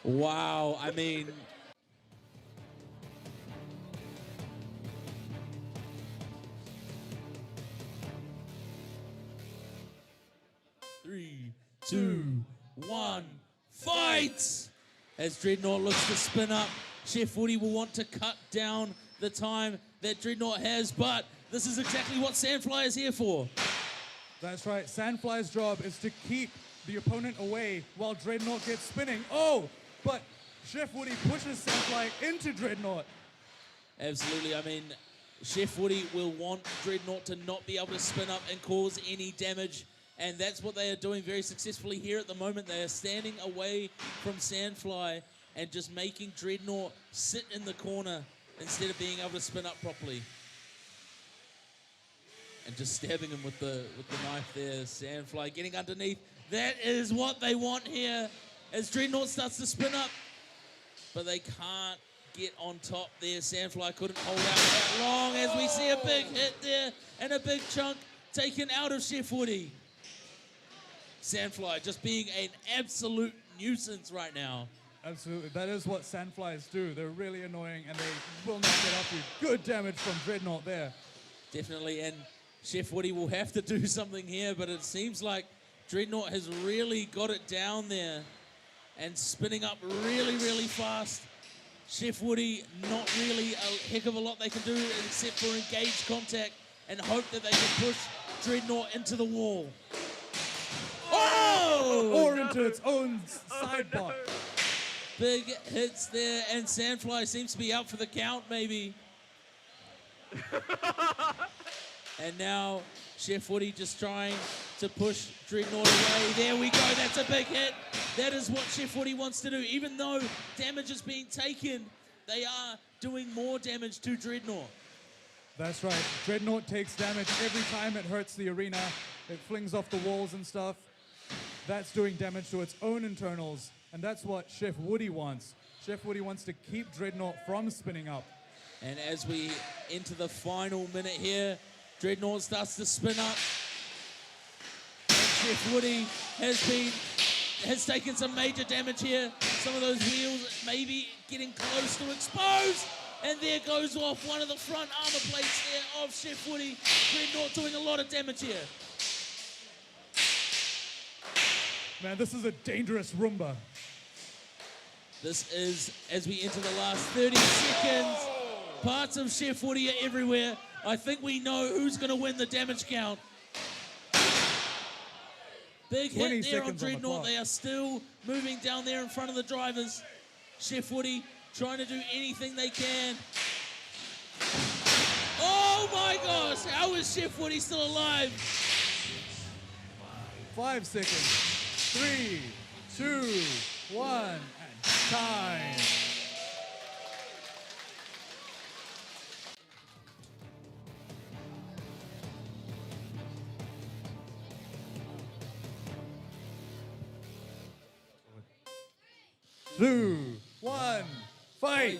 Wow, I mean, three, two, one, fight! As Dreadnought looks to spin up, Chef Woody will want to cut down the time that Dreadnought has, but this is exactly what Sandfly is here for. That's right. Sandfly's job is to keep the opponent away while Dreadnought gets spinning. Oh, but Chef Woody pushes Sandfly into Dreadnought. Absolutely. I mean, Chef Woody will want Dreadnought to not be able to spin up and cause any damage, and that's what they are doing very successfully here at the moment. They are standing away from Sandfly and just making Dreadnought sit in the corner instead of being able to spin up properly. And just stabbing him with the knife there. Sandfly getting underneath. That is what they want here as Dreadnought starts to spin up. But they can't get on top there. Sandfly couldn't hold out that long as we see a big hit there and a big chunk taken out of Chef Woody. Sandfly just being an absolute nuisance right now. Absolutely. That is what Sandflies do. They're really annoying and they will not get up you. Good damage from Dreadnought there. Definitely, and Chef Woody will have to do something here, but it seems like Dreadnought has really got it down there and spinning up really, really fast. Chef Woody, not really a heck of a lot they can do except for engage contact and hope that they can push Dreadnought into the wall. Oh! Or into its own sidebar. Big hits there, and Sandfly seems to be out for the count, maybe. And now Chef Woody just trying to push Dreadnought away. There we go, that's a big hit. That is what Chef Woody wants to do. Even though damage is being taken, they are doing more damage to Dreadnought. That's right. Dreadnought takes damage every time it hurts the arena. It flings off the walls and stuff. That's doing damage to its own internals, and that's what Chef Woody wants. Chef Woody wants to keep Dreadnought from spinning up. And as we enter the final minute here, Dreadnought starts to spin up. And Chef Woody has taken some major damage here. Some of those wheels maybe getting close to expose. And there goes off one of the front armor plates there of Chef Woody. Dreadnought doing a lot of damage here. Man, this is a dangerous Roomba. This is, as we enter the last 30 seconds, parts of Chef Woody are everywhere. I think we know who's going to win the damage count. Big hit there on Dreadnought. They are still moving down there in front of the drivers. Chef Woody trying to do anything they can. Oh my gosh, how is Chef Woody still alive? 5 seconds. 3, 2, 1, and time. Two, one, fight!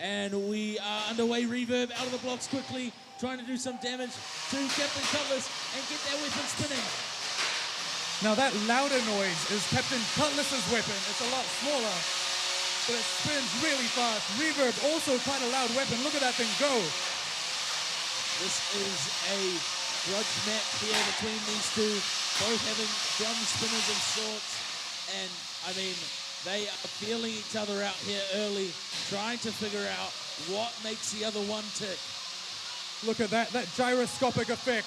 And we are underway. Reverb out of the blocks quickly, trying to do some damage to Captain Cutlass and get that weapon spinning. Now that louder noise is Captain Cutlass's weapon. It's a lot smaller, but it spins really fast. Reverb, also quite a loud weapon. Look at that thing go. This is a grudge match here between these two, both having drum spinners of sorts. And I mean, they are feeling each other out here early, trying to figure out what makes the other one tick. Look at that gyroscopic effect.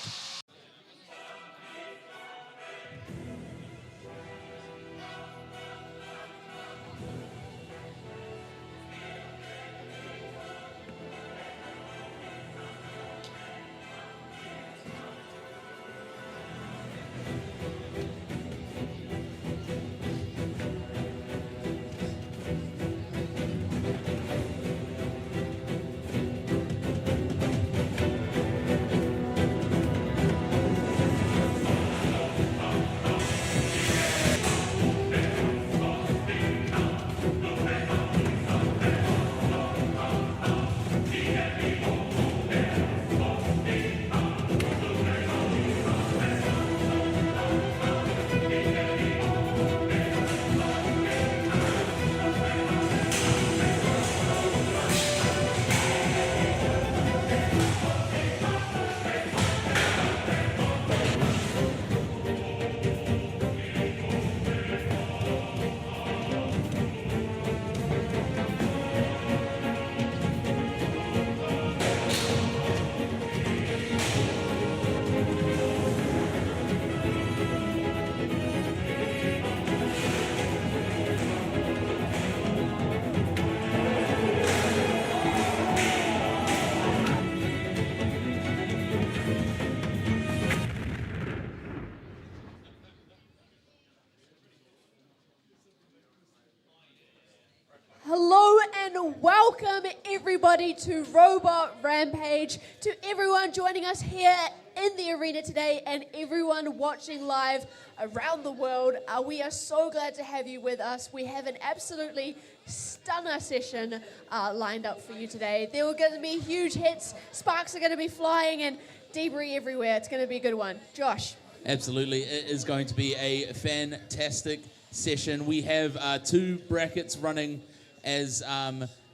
welcome everybody to Robot Rampage, to everyone joining us here in the arena today and everyone watching live around the world. We are so glad to have you with us. We have an absolutely stunner session lined up for you today. There are going to be huge hits, sparks are going to be flying, and debris everywhere. It's going to be a good one. Josh. Absolutely, it is going to be a fantastic session. We have two brackets running as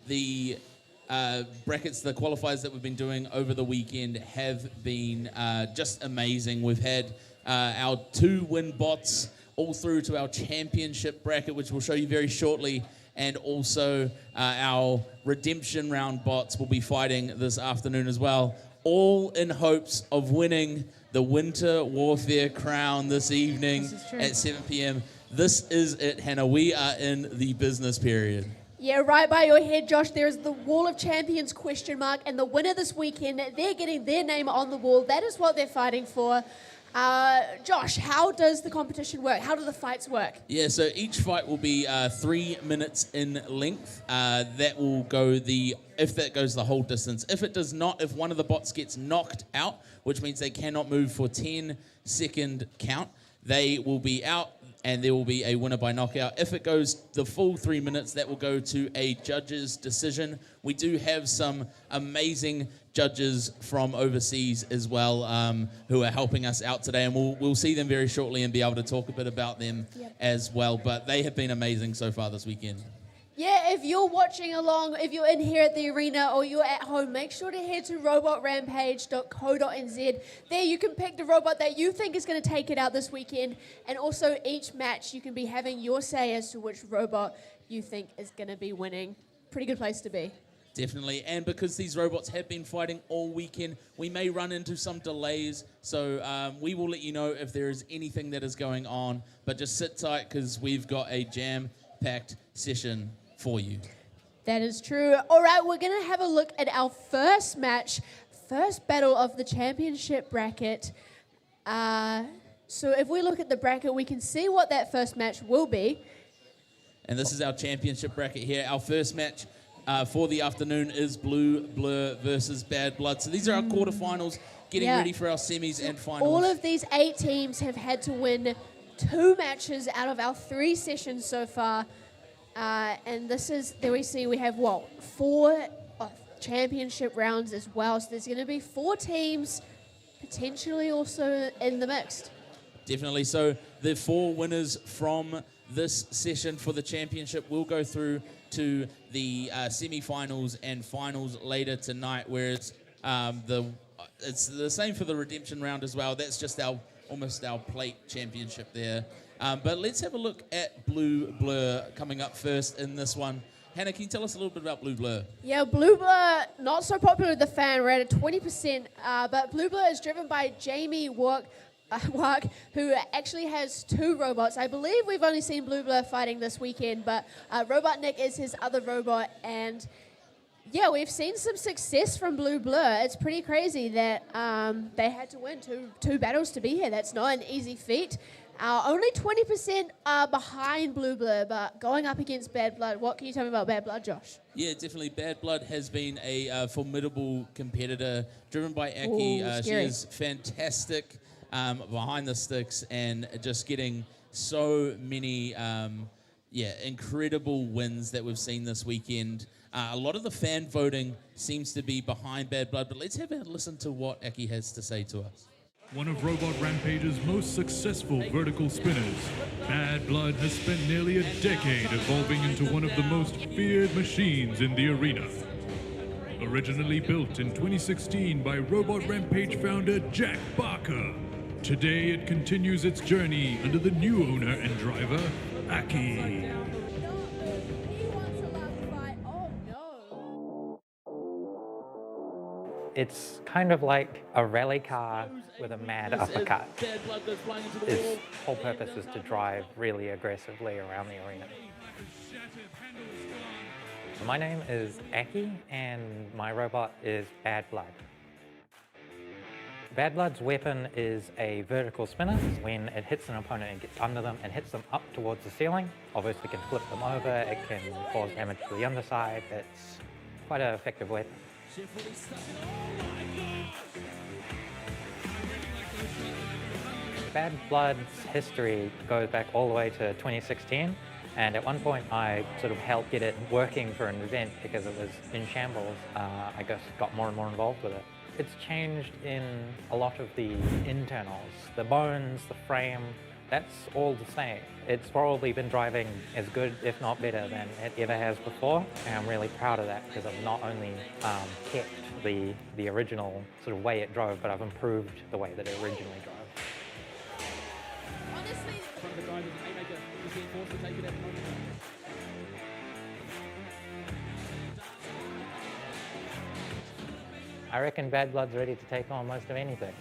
the brackets, the qualifiers that we've been doing over the weekend have been just amazing. We've had our 2 win bots all through to our championship bracket, which we'll show you very shortly, and also our redemption round bots will be fighting this afternoon as well, all in hopes of winning the Winter Warfare crown this evening at 7 p.m. This is it, Hannah. We are in the business period. Yeah, right by your head, Josh, there's the Wall of Champions question mark, and the winner this weekend, they're getting their name on the wall. That is what they're fighting for. Josh, how does the competition work? How do the fights work? Yeah, so each fight will be 3 minutes in length. That will go if that goes the whole distance. If it does not, if one of the bots gets knocked out, which means they cannot move for 10-second count, they will be out, and there will be a winner by knockout. If it goes the full 3 minutes, that will go to a judge's decision. We do have some amazing judges from overseas as well who are helping us out today, and we'll see them very shortly and be able to talk a bit about them as well. But they have been amazing so far this weekend. Yeah, if you're watching along, if you're in here at the arena or you're at home, make sure to head to robotrampage.co.nz. There you can pick the robot that you think is going to take it out this weekend. And also each match you can be having your say as to which robot you think is going to be winning. Pretty good place to be. Definitely, and because these robots have been fighting all weekend, we may run into some delays, so we will let you know if there is anything that is going on, but just sit tight because we've got a jam-packed session for you. That is true. All right, we're going to have a look at our first match, first battle of the championship bracket. So if we look at the bracket, we can see what that first match will be. And this is our championship bracket here. Our first match for the afternoon is Blue Blur versus Bad Blood. So these are our quarterfinals, getting ready for our semis and finals. All of these 8 teams have had to win 2 matches out of our 3 sessions so far. And this is, there we see we have, 4 championship rounds as well. So there's going to be 4 teams potentially also in the mix. Definitely. So the 4 winners from this session for the championship will go through to the semi-finals and finals later tonight, where it's the same for the redemption round as well. That's just almost our plate championship there. But let's have a look at Blue Blur coming up first in this one. Hannah, can you tell us a little bit about Blue Blur? Yeah, Blue Blur, not so popular with the fan. We're at a 20%, but Blue Blur is driven by Jamie Walk, who actually has 2 robots. I believe we've only seen Blue Blur fighting this weekend, but Robot Nick is his other robot, and yeah, we've seen some success from Blue Blur. It's pretty crazy that they had to win two battles to be here. That's not an easy feat. Only 20% are behind Blue Blur, but going up against Bad Blood. What can you tell me about Bad Blood, Josh? Yeah, definitely. Bad Blood has been a formidable competitor, driven by Aki. Ooh, she is fantastic behind the sticks and just getting so many incredible wins that we've seen this weekend. A lot of the fan voting seems to be behind Bad Blood, but let's have a listen to what Aki has to say to us. One of Robot Rampage's most successful vertical spinners, Bad Blood has spent nearly a decade evolving into one of the most feared machines in the arena. Originally built in 2016 by Robot Rampage founder Jack Barker, today it continues its journey under the new owner and driver, Aki. It's kind of like a rally car with a mad uppercut. Its whole purpose is to drive really aggressively around the arena. My name is Aki, and my robot is Bad Blood. Bad Blood's weapon is a vertical spinner. When it hits an opponent and gets under them and hits them up towards the ceiling, obviously can flip them over, it can cause damage to the underside. It's quite an effective weapon. Bad Blood's history goes back all the way to 2016, and at one point I sort of helped get it working for an event because it was in shambles. I guess got more and more involved with it. It's changed in a lot of the internals, the bones, the frame, that's all the same. It's probably been driving as good, if not better, than it ever has before, and I'm really proud of that because I've not only kept the original sort of way it drove, but I've improved the way that it originally drove. Honestly, I reckon Bad Blood's ready to take on most of anything.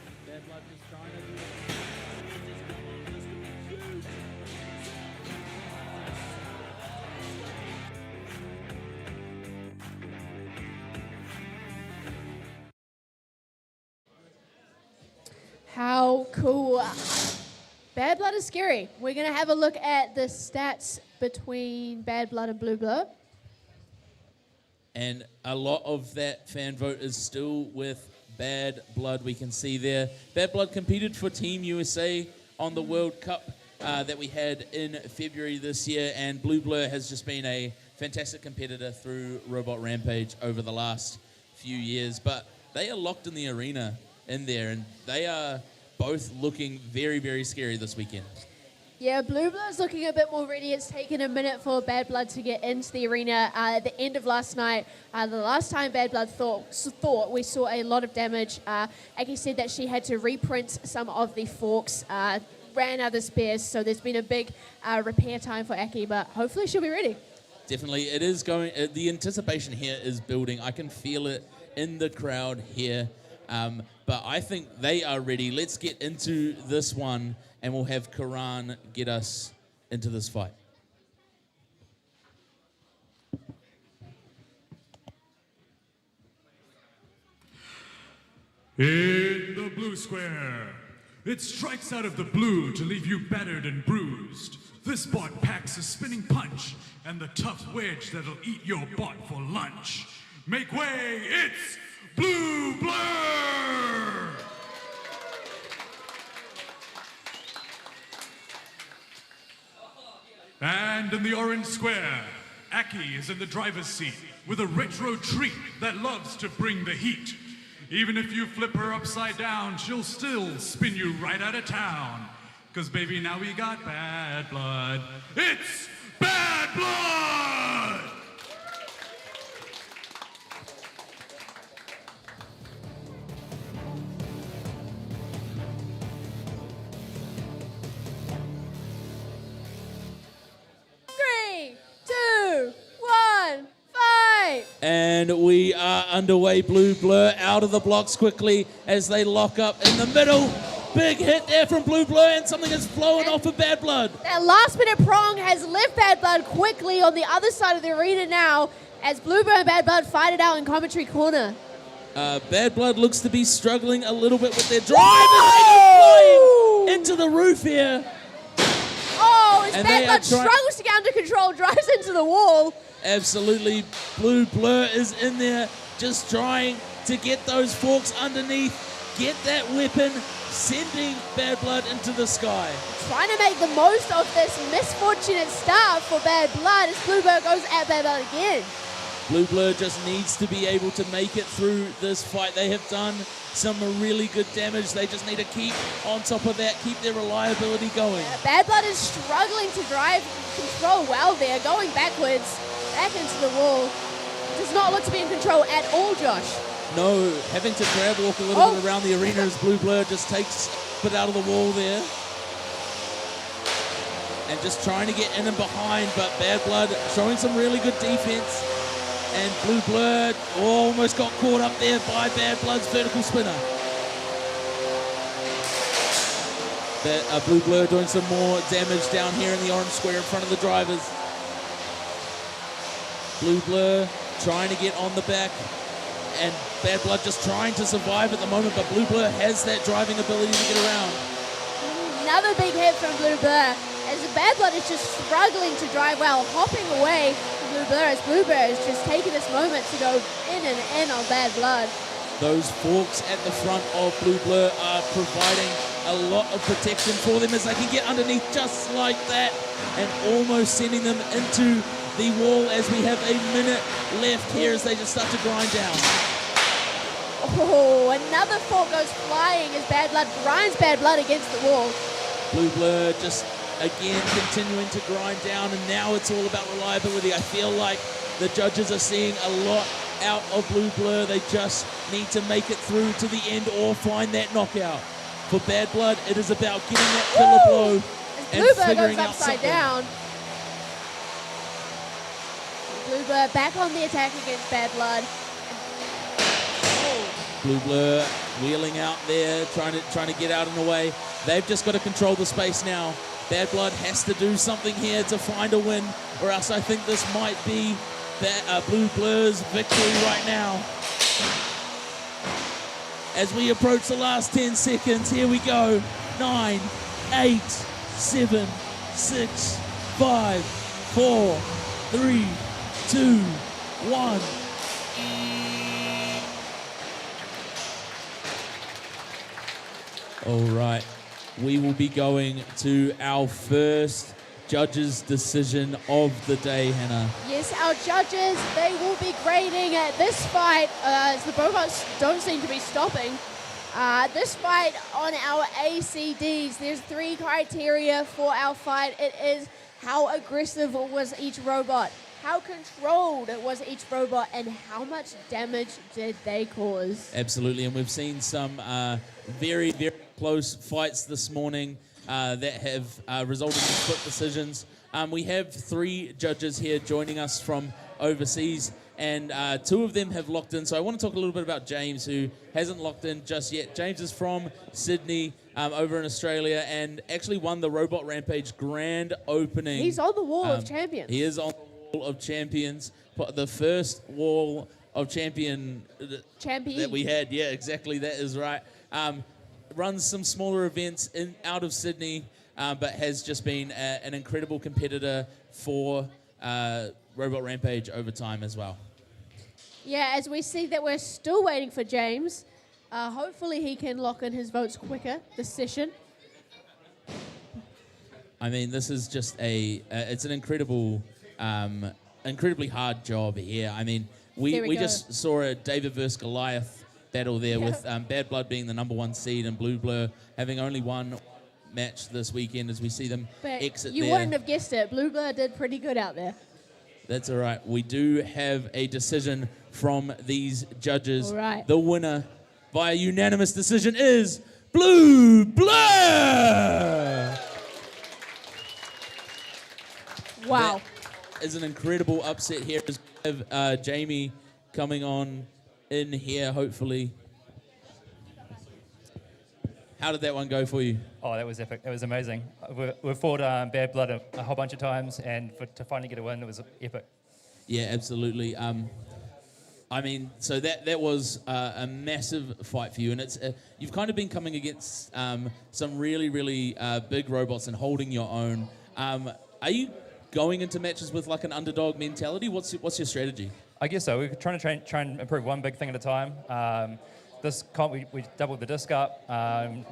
how cool. Bad Blood is scary. We're going to have a look at the stats between Bad Blood and Blue Blood. And a lot of that fan vote is still with Bad Blood, we can see there. Bad Blood competed for Team USA on the World Cup that we had in February this year, and Blue Blur has just been a fantastic competitor through Robot Rampage over the last few years. But they are locked in the arena in there, and they are both looking very, very scary this weekend. Yeah, Blue Blood's looking a bit more ready. It's taken a minute for Bad Blood to get into the arena. At the end of last night, the last time Bad Blood thought we saw a lot of damage. Aki said that she had to reprint some of the forks, ran out of spares, so there's been a big repair time for Aki, but hopefully she'll be ready. Definitely, it is going. The anticipation here is building. I can feel it in the crowd here. But I think they are ready. Let's get into this one, and we'll have Karan get us into this fight. In the blue square, it strikes out of the blue to leave you battered and bruised. This bot packs a spinning punch and the tough wedge that'll eat your bot for lunch. Make way, it's Blue Blur! And in the orange square, Aki is in the driver's seat with a retro treat that loves to bring the heat. Even if you flip her upside down, she'll still spin you right out of town. 'Cause baby, now we got Bad Blood. It's Bad Blood! And we are underway. Blue Blur out of the blocks quickly as they lock up in the middle. Big hit there from Blue Blur, and something is flowing off of Bad Blood. That last minute prong has left Bad Blood quickly on the other side of the arena now as Blue Blur and Bad Blood fight it out in commentary corner. Bad Blood looks to be struggling a little bit with their drive, and they go flying into the roof here. Oh, as And Bad they Blood are struggles to get under control, drives into the wall. Absolutely, Blue Blur is in there just trying to get those forks underneath, get that weapon, sending Bad Blood into the sky. Trying to make the most of this misfortunate start for Bad Blood as Blue Blur goes at Bad Blood again. Blue Blur just needs to be able to make it through this fight. They have done some really good damage. They just need to keep on top of that, keep their reliability going. Bad Blood is struggling to drive control well there, going backwards, back into the wall. Does not look to be in control at all, Josh. No, having to grab walk a little bit around the arena as Blue Blur just takes a bit out of the wall there. And just trying to get in and behind, but Bad Blood showing some really good defense. And Blue Blur almost got caught up there by Bad Blood's vertical spinner. Blue Blur doing some more damage down here in the orange square in front of the drivers. Blue Blur trying to get on the back. and Bad Blood just trying to survive at the moment, but Blue Blur has that driving ability to get around. Another big hit from Blue Blur, as the Bad Blood is just struggling to drive well, hopping away from Blue Blur, as Blue Blur is just taking this moment to go in and in on Bad Blood. Those forks at the front of Blue Blur are providing a lot of protection for them as they can get underneath just like that and almost sending them into the wall as we have a minute left here as they just start to grind down. Oh, another fork goes flying as Bad Blood grinds Bad Blood against the wall. Blue Blur just again continuing to grind down, and now it's all about reliability. I feel like the judges are seeing a lot out of Blue Blur. They just need to make it through to the end or find that knockout. For Bad Blood, it is about getting that killer blow As and Blue Blur figuring goes out upside something. down. Blue Blur back on the attack against Bad Blood. Blue Blur wheeling out there, trying to get out in the way. They've just got to control the space now. Bad Blood has to do something here to find a win, or else I think this might be Blue Blur's victory right now. As we approach the last 10 seconds, here we go. 9, 8, 7, 6, 5, 4, 3, 2, 1. All right, we will be going to our first judges' decision of the day, Hannah. Yes, our judges, they will be grading this fight as the robots don't seem to be stopping. This fight on our ACDs, there's 3 criteria for our fight. It is how aggressive was each robot, how controlled was each robot, and how much damage did they cause. Absolutely, and we've seen some very, very close fights this morning that have resulted in split decisions. We have 3 judges here joining us from overseas, and 2 of them have locked in. So I want to talk a little bit about James, who hasn't locked in just yet. James is from Sydney, over in Australia, and actually won the Robot Rampage grand opening. He's on the wall of champions. He is on the wall of champions, the first wall of champion that we had. Yeah, exactly, that is right. Runs some smaller events out of Sydney, but has just been an incredible competitor for Robot Rampage over time as well. Yeah, as we see that we're still waiting for James. Hopefully he can lock in his votes quicker this session. I mean, this is just it's an incredibly hard job here. I mean, we just saw a David versus Goliath battle there with Bad Blood being the #1 seed and Blue Blur having only one match this weekend as we see them exit you there. wouldn't have guessed it. Blue Blur did pretty good out there. That's all right. We do have a decision from these judges. All right. The winner by a unanimous decision is Blue Blur! Wow. That is an incredible upset here. As we have Jamie coming on in here, hopefully. How did that one go for you? Oh, that was epic. It was amazing. We've fought Bad Blood a whole bunch of times, and to finally get a win, it was epic. Yeah, absolutely. I mean, so that was a massive fight for you, and it's you've kind of been coming against some really, really big robots and holding your own. Are you going into matches with like an underdog mentality? What's your strategy? I guess so. We're trying to try and improve one big thing at a time. This comp, we doubled the disc up.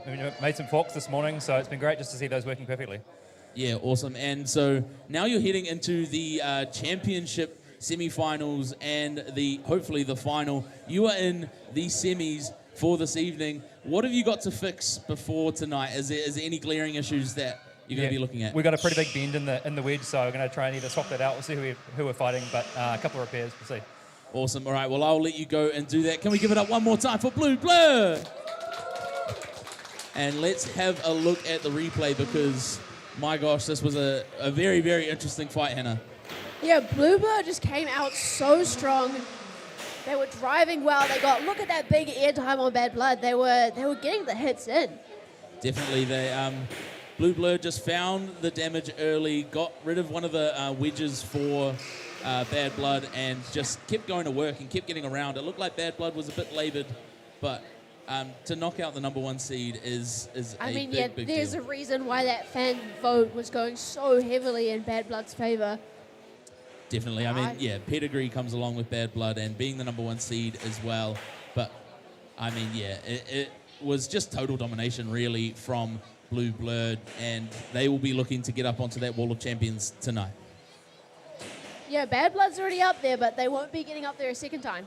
We made some forks this morning, so it's been great just to see those working perfectly. Yeah, awesome. And so now you're heading into the championship semi-finals and hopefully the final. You are in the semis for this evening. What have you got to fix before tonight? Is there any glaring issues that you're going to be looking at? We've got a pretty big bend in the wedge, so we're going to try and either swap that out. We'll see who we're fighting, but a couple of repairs, we'll see. Awesome. All right, well, I'll let you go and do that. Can we give it up one more time for Blue Blur? And let's have a look at the replay because, my gosh, this was a very, very interesting fight, Hannah. Yeah, Blue Blur just came out so strong. They were driving well. Look at that big air time on Bad Blood. They were getting the hits in. Definitely. Blue Blur just found the damage early, got rid of one of the wedges for Bad Blood and just kept going to work and kept getting around. It looked like Bad Blood was a bit labored, but to knock out the number 1 seed is big there's deal. a reason why that fan vote was going so heavily in Bad Blood's favor. Definitely. I mean, pedigree comes along with Bad Blood and being the number 1 seed as well. But, I mean, it was just total domination, really, from Blue Blood, and they will be looking to get up onto that Wall of Champions tonight. Yeah, Bad Blood's already up there, but they won't be getting up there a second time.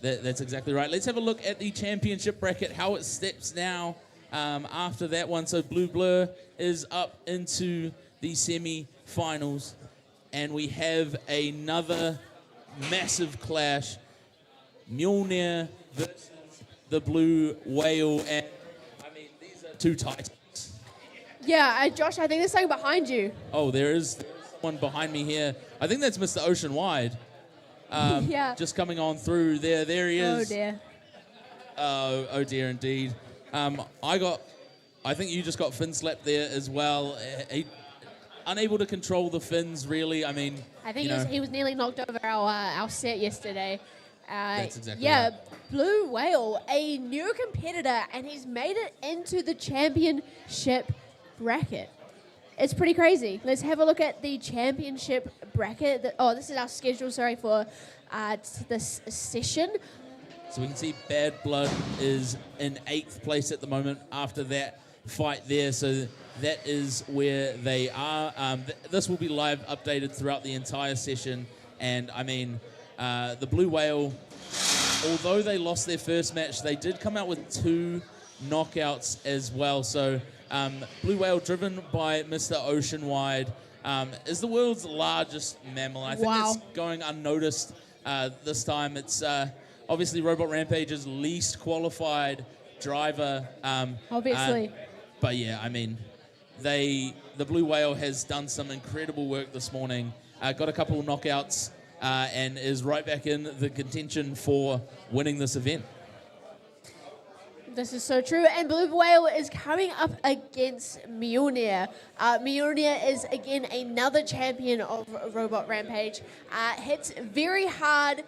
That's exactly right. Let's have a look at the championship bracket, how it steps now after that one. So Blue Blur is up into the semi-finals, and we have another massive clash. Mjolnir versus the Blue Whale, and I mean, these are two titans. Yeah, Josh, I think there's something behind you. Oh, there is someone behind me here. I think that's Mr. Ocean Wide. Yeah. Just coming on through there. There he is. Oh dear. Oh dear, indeed. I think you just got fin slapped there as well. Unable to control the fins, really. I mean, I think he was nearly knocked over our set yesterday. That's exactly yeah, right. Blue Whale, a new competitor, and he's made it into the championship bracket. It's pretty crazy. Let's have a look at the championship bracket. This is our schedule, for this session. So we can see Bad Blood is in 8th place at the moment after that fight there. So that is where they are. This will be live updated throughout the entire session. And, I mean, the Blue Whale, although they lost their first match, they did come out with 2 knockouts as well. So Blue Whale, driven by Mr. Ocean Wide, is the world's largest mammal. I think it's going unnoticed this time. It's obviously Robot Rampage's least qualified driver. Obviously. But yeah, I mean, the Blue Whale has done some incredible work this morning. Got a couple of knockouts and is right back in the contention for winning this event. This is so true. And Blue Whale is coming up against Mjolnir. Mjolnir is, again, another champion of Robot Rampage. Hits very hard,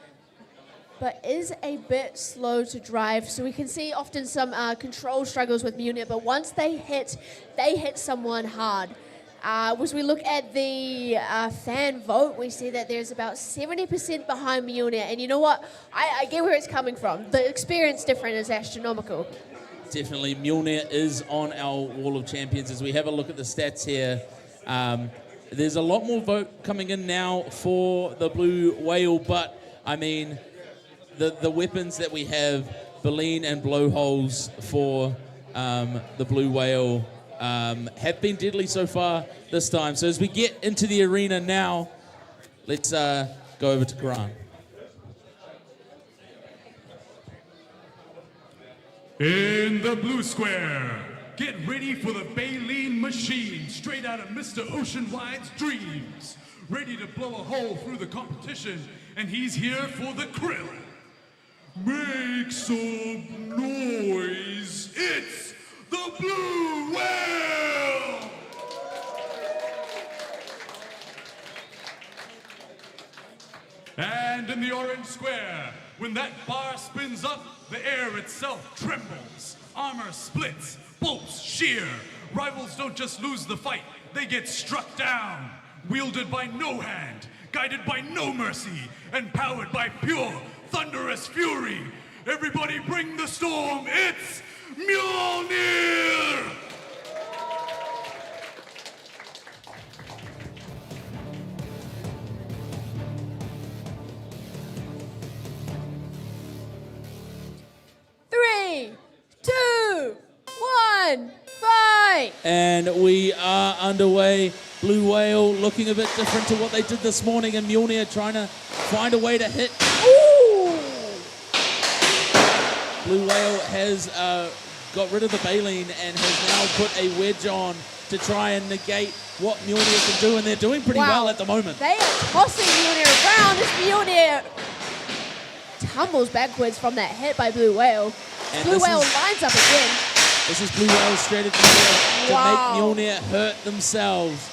but is a bit slow to drive. So we can see often some control struggles with Mjolnir, but once they hit someone hard. As we look at the fan vote, we see that there's about 70% behind Mjolnir. And you know what? I get where it's coming from. The experience difference is astronomical. Definitely, Mjolnir is on our Wall of Champions. As we have a look at the stats here, there's a lot more vote coming in now for the Blue Whale, but, I mean, the weapons that we have, Baleen and blowholes for the Blue Whale, have been deadly so far this time. So as we get into the arena now, let's go over to Grant. In the blue square, get ready for the Baleen machine, straight out of Mr. Ocean Wide's dreams. Ready to blow a hole through the competition, and he's here for the krill. Make some noise. It's the Blue Whale! And in the orange square, when that bar spins up, the air itself trembles. Armor splits, bolts shear. Rivals don't just lose the fight, they get struck down. Wielded by no hand, guided by no mercy, and powered by pure, thunderous fury. Everybody bring the storm, it's Mjolnir! Three, two, one, fight! And we are underway. Blue Whale looking a bit different to what they did this morning, and Mjolnir trying to find a way to hit. Ooh! Blue Whale has got rid of the Baleen and has now put a wedge on to try and negate what Mjolnir can do, and they're doing pretty well at the moment. They are tossing Mjolnir around as Mjolnir tumbles backwards from that hit by Blue Whale. And Blue Whale lines up again. This is Blue Whale's strategy here to make Mjolnir hurt themselves.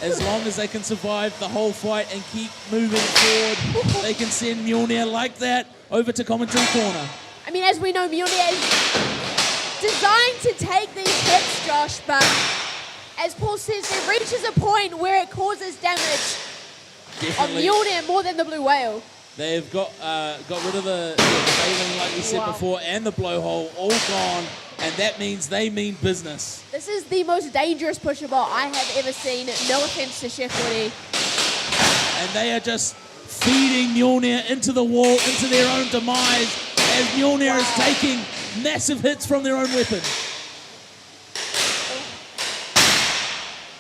as long as they can survive the whole fight and keep moving forward, they can send Mjolnir like that over to commentary corner. I mean, as we know, Mjolnir is designed to take these hits, Josh, but as Paul says, it reaches a point where it causes damage on Mjolnir more than the Blue Whale. They've got rid of the Baleen, like we said before, and the blowhole, all gone, and that means they mean business. This is the most dangerous pusher bot I have ever seen. No offense to Chef Woody. And they are just feeding Mjolnir into the wall, into their own demise, as Mjolnir is taking massive hits from their own weapon.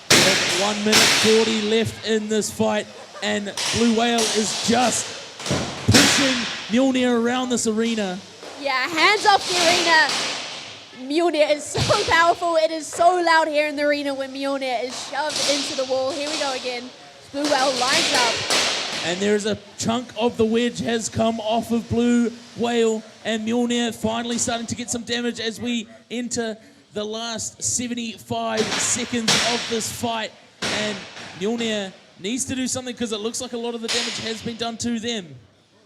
With 1 minute 40 left in this fight, and Blue Whale is just pushing Mjolnir around this arena. Yeah, hands off the arena. Mjolnir is so powerful. It is so loud here in the arena when Mjolnir is shoved into the wall. Here we go again. Blue Whale lines up. And there's a chunk of the wedge has come off of Blue Whale, and Mjolnir finally starting to get some damage as we enter the last 75 seconds of this fight. And Mjolnir needs to do something because it looks like a lot of the damage has been done to them.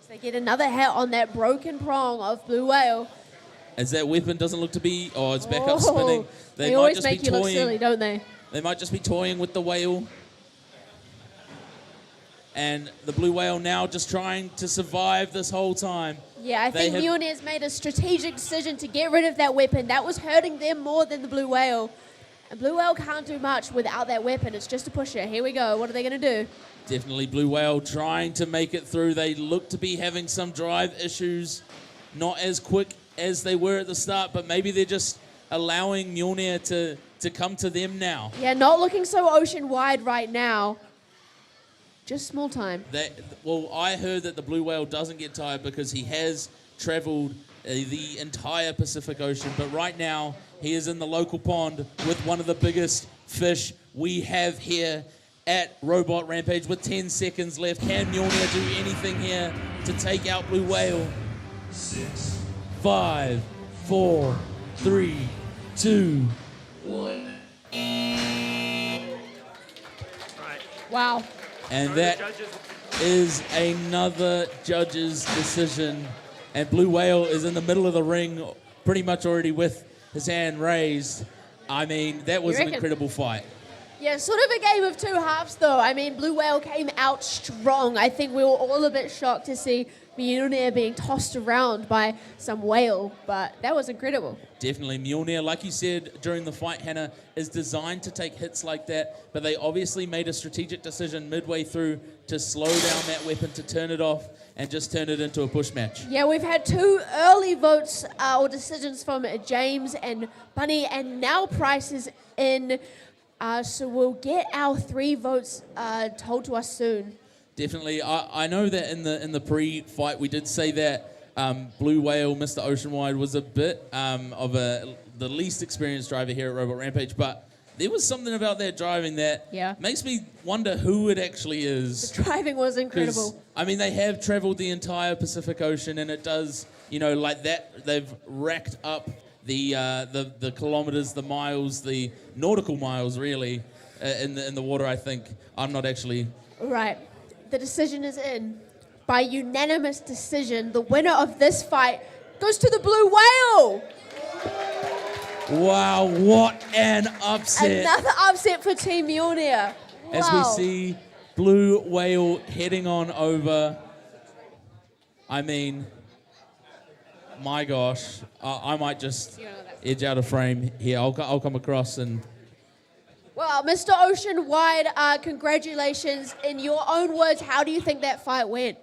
So they get another hit on that broken prong of Blue Whale. As that weapon doesn't look to be, it's back up spinning. They always make you look silly, don't they? They might just be toying with the whale. And the Blue Whale now just trying to survive this whole time. Yeah, I think Mjolnir's made a strategic decision to get rid of that weapon. That was hurting them more than the Blue Whale. And Blue Whale can't do much without that weapon. It's just a pusher. Here we go. What are they going to do? Definitely Blue Whale trying to make it through. They look to be having some drive issues. Not as quick as they were at the start, but maybe they're just allowing Mjolnir to come to them now. Yeah, not looking so ocean-wide right now. Just small time. Well, I heard that the Blue Whale doesn't get tired because he has traveled the entire Pacific Ocean, but right now he is in the local pond with one of the biggest fish we have here at Robot Rampage with 10 seconds left. Can Mjolnir do anything here to take out Blue Whale? 6, 5, 4, 3, 2, 1. Wow. And that is another judge's decision. And Blue Whale is in the middle of the ring, pretty much already with his hand raised. I mean, that was an incredible fight. Yeah, sort of a game of two halves, though. I mean, Blue Whale came out strong. I think we were all a bit shocked to see Mjolnir being tossed around by some whale, but that was incredible. Definitely. Mjolnir, like you said during the fight, Hannah, is designed to take hits like that, but they obviously made a strategic decision midway through to slow down that weapon, to turn it off, and just turn it into a push match. Yeah, we've had two early votes or decisions from James and Bunny, and now Price is in, so we'll get our 3 votes told to us soon. Definitely. I know that in the pre-fight we did say that Blue Whale, Mr. Oceanwide, was a bit of the least experienced driver here at Robot Rampage, but there was something about that driving that makes me wonder who it actually is. The driving was incredible. I mean, they have traveled the entire Pacific Ocean, and it does, like that, they've racked up the kilometers, the miles, the nautical miles, really, in the water, I think. I'm not actually... Right. The decision is in. By unanimous decision, the winner of this fight goes to the Blue Whale. Wow, what an upset. Another upset for Team Mjolnir. Wow. As we see Blue Whale heading on over. I mean, my gosh, I might just edge out of frame here. I'll come across and... Well, Mr. Oceanwide, congratulations. In your own words, how do you think that fight went?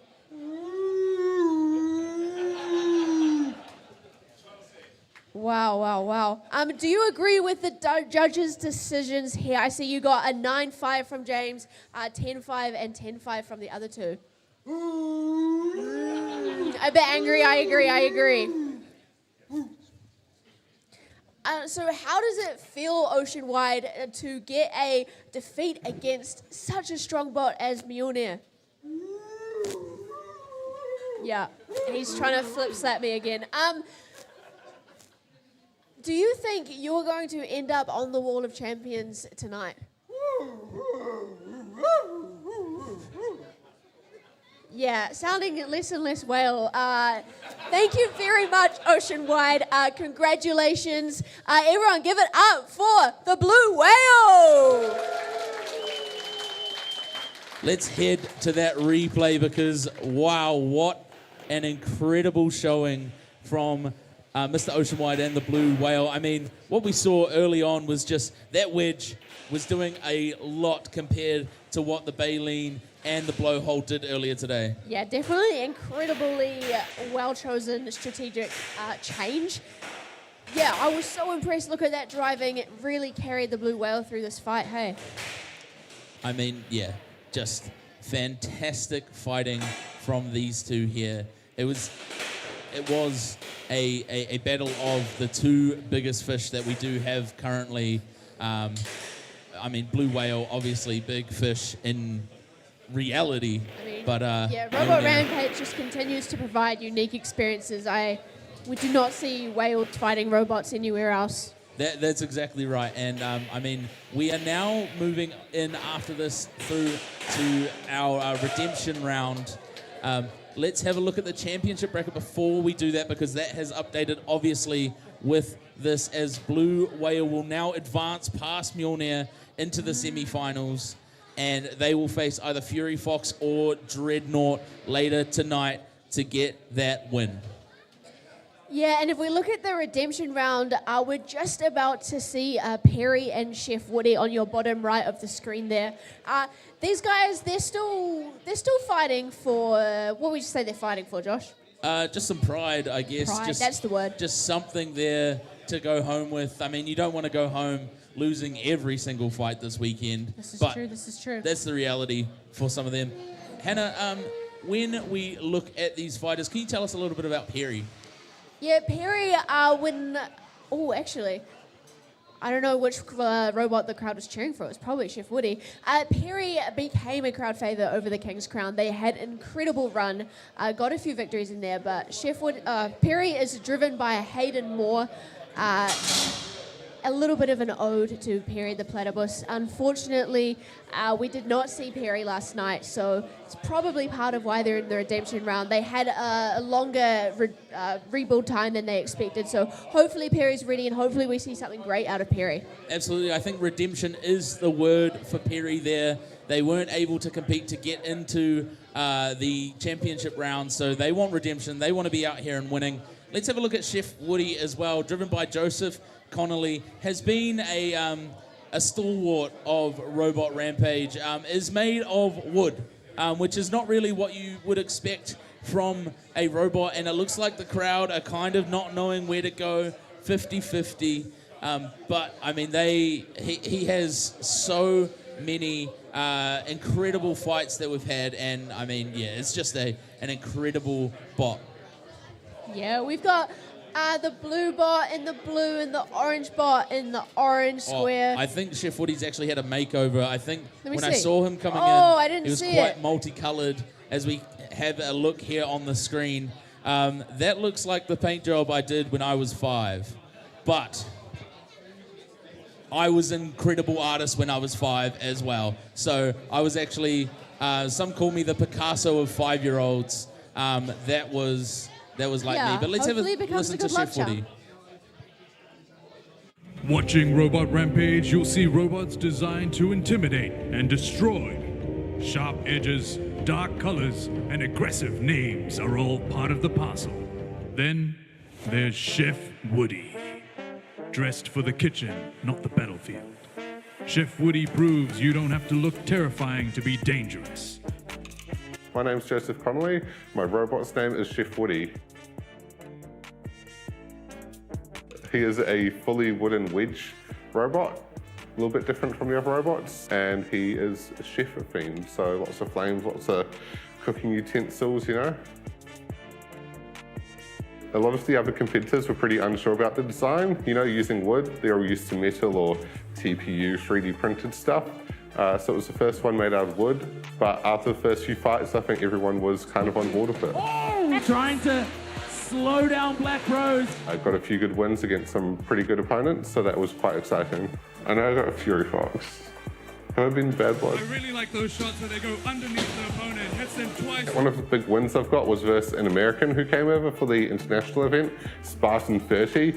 Wow. Do you agree with the judges' decisions here? I see you got a 9-5 from James, 10-5, and 10-5 from the other two. A bit angry, I agree. So how does it feel, Oceanwide, to get a defeat against such a strong bot as Mjolnir? Yeah, he's trying to flip slap me again. Do you think you're going to end up on the Wall of Champions tonight? Yeah, sounding less and less whale. Thank you very much, Oceanwide. Congratulations. Everyone give it up for the Blue Whale. Let's head to that replay because, wow, what an incredible showing from Mr. Oceanwide and the Blue Whale. I mean, what we saw early on was just that wedge was doing a lot compared to what the baleen and the blowhole did earlier today. Yeah, definitely incredibly well-chosen strategic change. Yeah, I was so impressed. Look at that driving. It really carried the Blue Whale through this fight, hey? I mean, yeah, just fantastic fighting from these two here. It was a battle of the two biggest fish that we do have currently. I mean, Blue Whale, obviously big fish in reality, but yeah, Robot Rampage just continues to provide unique experiences. We do not see whale fighting robots anywhere else. That's exactly right. And I mean, we are now moving in after this through to our redemption round. Let's have a look at the championship bracket before we do that, because that has updated obviously with this, as Blue Whale will now advance past Mjolnir into the semi-finals, and they will face either Fury Fox or Dreadnought later tonight to get that win. Yeah, and if we look at the redemption round, we're just about to see Perry and Chef Woody on your bottom right of the screen there. These guys, they're still fighting for, what would you say they're fighting for, Josh? Just some pride, I guess. Pride, that's the word. Just something there to go home with. I mean, you don't want to go home losing every single fight this weekend. This is but true. That's the reality for some of them. Hannah, when we look at these fighters, can you tell us a little bit about Perry? Yeah, Perry, actually, I don't know which robot the crowd was cheering for. It was probably Chef Woody. Perry became a crowd favourite over the King's Crown. They had an incredible run, got a few victories in there, but Perry is driven by Hayden Moore. A little bit of an ode to Perry the Platypus. Unfortunately, we did not see Perry last night, so it's probably part of why they're in the redemption round. They had a longer rebuild time than they expected, so hopefully Perry's ready, and hopefully we see something great out of Perry. Absolutely. I think redemption is the word for Perry there. They weren't able to compete to get into the championship round, so they want redemption. They want to be out here and winning. Let's have a look at Chef Woody as well, driven by Joseph Connolly, has been a stalwart of Robot Rampage, is made of wood, which is not really what you would expect from a robot, and it looks like the crowd are kind of not knowing where to go, 50-50, but I mean, he has so many incredible fights that we've had, and I mean, yeah, it's just an incredible bot. Yeah, we've got the blue bot in the blue and the orange bot in the orange square. I think Chef Woody's actually had a makeover. I think when I see. saw him coming in, I didn't he was see quite it. multicolored. As we have a look here on the screen, that looks like the paint job I did when I was 5. But I was an incredible artist when I was 5 as well. So I was actually, some call me the Picasso of 5-year-olds. That was like me. But let's have a listen to Chef Woody. Watching Robot Rampage, you'll see robots designed to intimidate and destroy. Sharp edges, dark colors, and aggressive names are all part of the parcel. Then there's Chef Woody, dressed for the kitchen, not the battlefield. Chef Woody proves you don't have to look terrifying to be dangerous. My name's Joseph Connolly. My robot's name is Chef Woody. He is a fully wooden wedge robot, a little bit different from the other robots, and he is chef themed, so lots of flames, lots of cooking utensils, you know. A lot of the other competitors were pretty unsure about the design, you know, using wood. They're all used to metal or TPU 3D printed stuff. So it was the first one made out of wood, but after the first few fights, I think everyone was kind of on board with it. Oh, trying to slow down Black Rose. I got a few good wins against some pretty good opponents, so that was quite exciting. I know I got a Fury Fox. Have I been bad blood? I really like those shots where they go underneath the opponent, hits them twice. One of the big wins I've got was versus an American who came over for the international event, Spartan 30.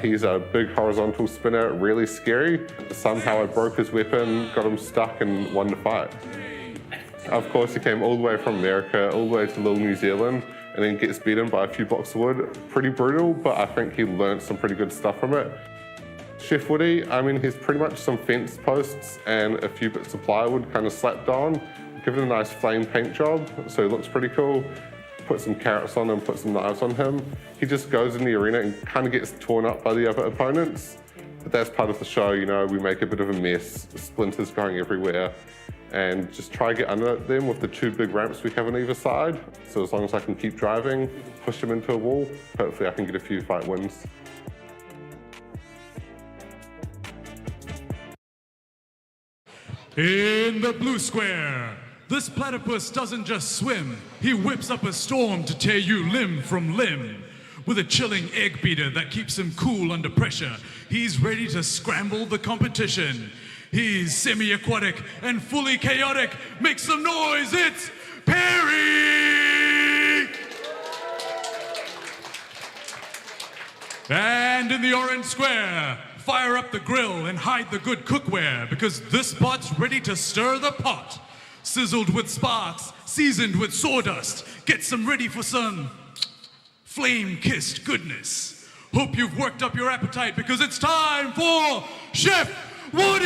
He's a big horizontal spinner, really scary. Somehow I broke his weapon, got him stuck, and won the fight. Of course, he came all the way from America, all the way to little New Zealand, and then gets beaten by a few blocks of wood. Pretty brutal, but I think he learned some pretty good stuff from it. Chef Woody, I mean, he's pretty much some fence posts and a few bits of plywood kind of slapped on. Give it a nice flame paint job, so he looks pretty cool. Put some carrots on him, put some knives on him. He just goes in the arena and kind of gets torn up by the other opponents. But that's part of the show, you know, we make a bit of a mess, splinters going everywhere, and just try to get under them with the 2 big ramps we have on either side. So as long as I can keep driving, push him into a wall, hopefully I can get a few fight wins. In the blue square, this platypus doesn't just swim, he whips up a storm to tear you limb from limb. With a chilling egg beater that keeps him cool under pressure, he's ready to scramble the competition. He's semi-aquatic and fully chaotic. Make some noise, it's Perry! And in the orange square, fire up the grill and hide the good cookware, because this pot's ready to stir the pot. Sizzled with sparks, seasoned with sawdust. Get some ready for some flame-kissed goodness. Hope you've worked up your appetite, because it's time for Chef Woody!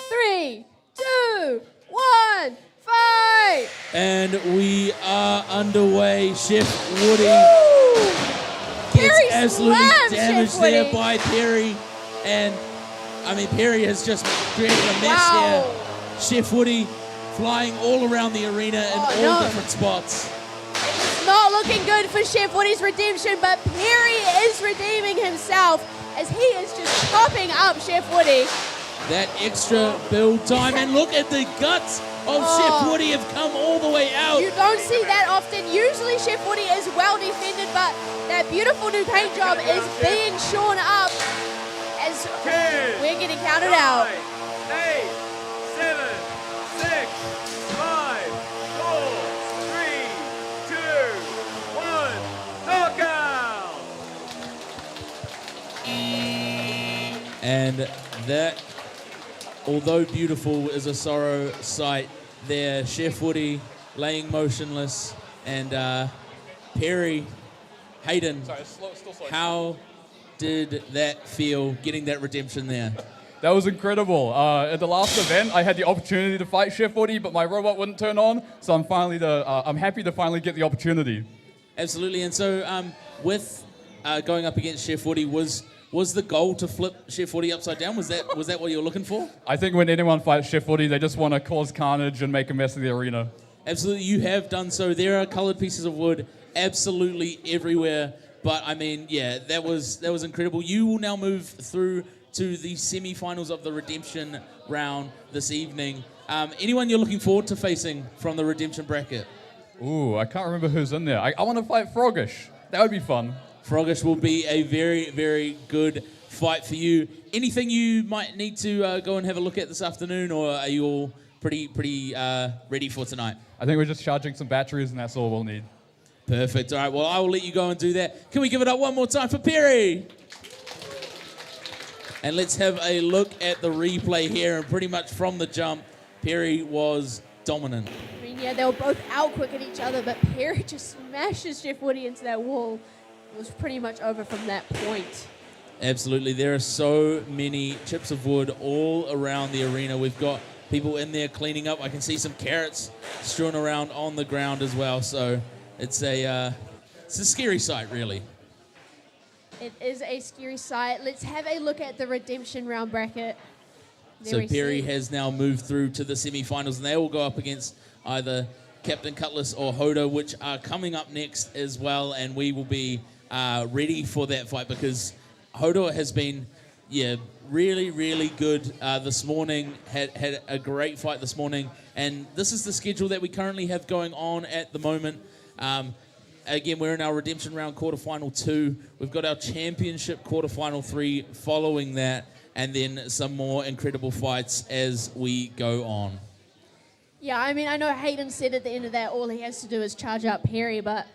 Three, two, one, fight! And we are underway. Chef Woody gets Perry absolutely slammed damaged Chef there Woody. by Perry. And, I mean, Perry has just created a mess Wow. here. Chef Woody flying all around the arena in all no. different spots. It's not looking good for Chef Woody's redemption, but Perry is redeeming himself as he is just chopping up Chef Woody. That extra build time. And look at the guts of Chef Woody have come all the way out. You don't see that often. Usually Chef Woody is well defended, but that beautiful new paint job is being shorn up as we're getting counted out. 8, 7, 6, 5, 4, 3, 2, 1, knockout! And that, although beautiful, is a sorrow sight there. Chef Woody laying motionless, and Perry, Hayden, how did that feel, getting that redemption there? That was incredible. At the last event, I had the opportunity to fight Chef Woody, but my robot wouldn't turn on, so I'm happy to finally get the opportunity. Absolutely, and so with going up against Chef Woody, was the goal to flip Chef Woody upside down? Was that what you were looking for? I think when anyone fights Chef Woody, they just want to cause carnage and make a mess of the arena. Absolutely, you have done so. There are colored pieces of wood absolutely everywhere. But I mean, yeah, that was incredible. You will now move through to the semi-finals of the redemption round this evening. Anyone you're looking forward to facing from the redemption bracket? Ooh, I can't remember who's in there. I want to fight Froggish. That would be fun. Froggish will be a very, very good fight for you. Anything you might need to go and have a look at this afternoon, or are you all pretty ready for tonight? I think we're just charging some batteries, and that's all we'll need. Perfect. All right, well, I will let you go and do that. Can we give it up one more time for Perry? And let's have a look at the replay here, and pretty much from the jump, Perry was dominant. I mean, yeah, they were both out quick at each other, but Perry just smashes Chef Woody into that wall. It was pretty much over from that point. Absolutely. There are so many chips of wood all around the arena. We've got people in there cleaning up. I can see some carrots strewn around on the ground as well. So it's a scary sight, really. It is a scary sight. Let's have a look at the redemption round bracket. There So we Perry see. has now moved through to the semi-finals, and they will go up against either Captain Cutlass or Hoda, which are coming up next as well, and we will be ready for that fight because Hoda has been yeah, really, really good this morning. Had a great fight this morning. And this is the schedule that we currently have going on at the moment. Again, we're in our Redemption Round quarterfinal 2. We've got our Championship quarterfinal 3 following that. And then some more incredible fights as we go on. Yeah, I mean, I know Hayden said at the end of that all he has to do is charge up Perry, but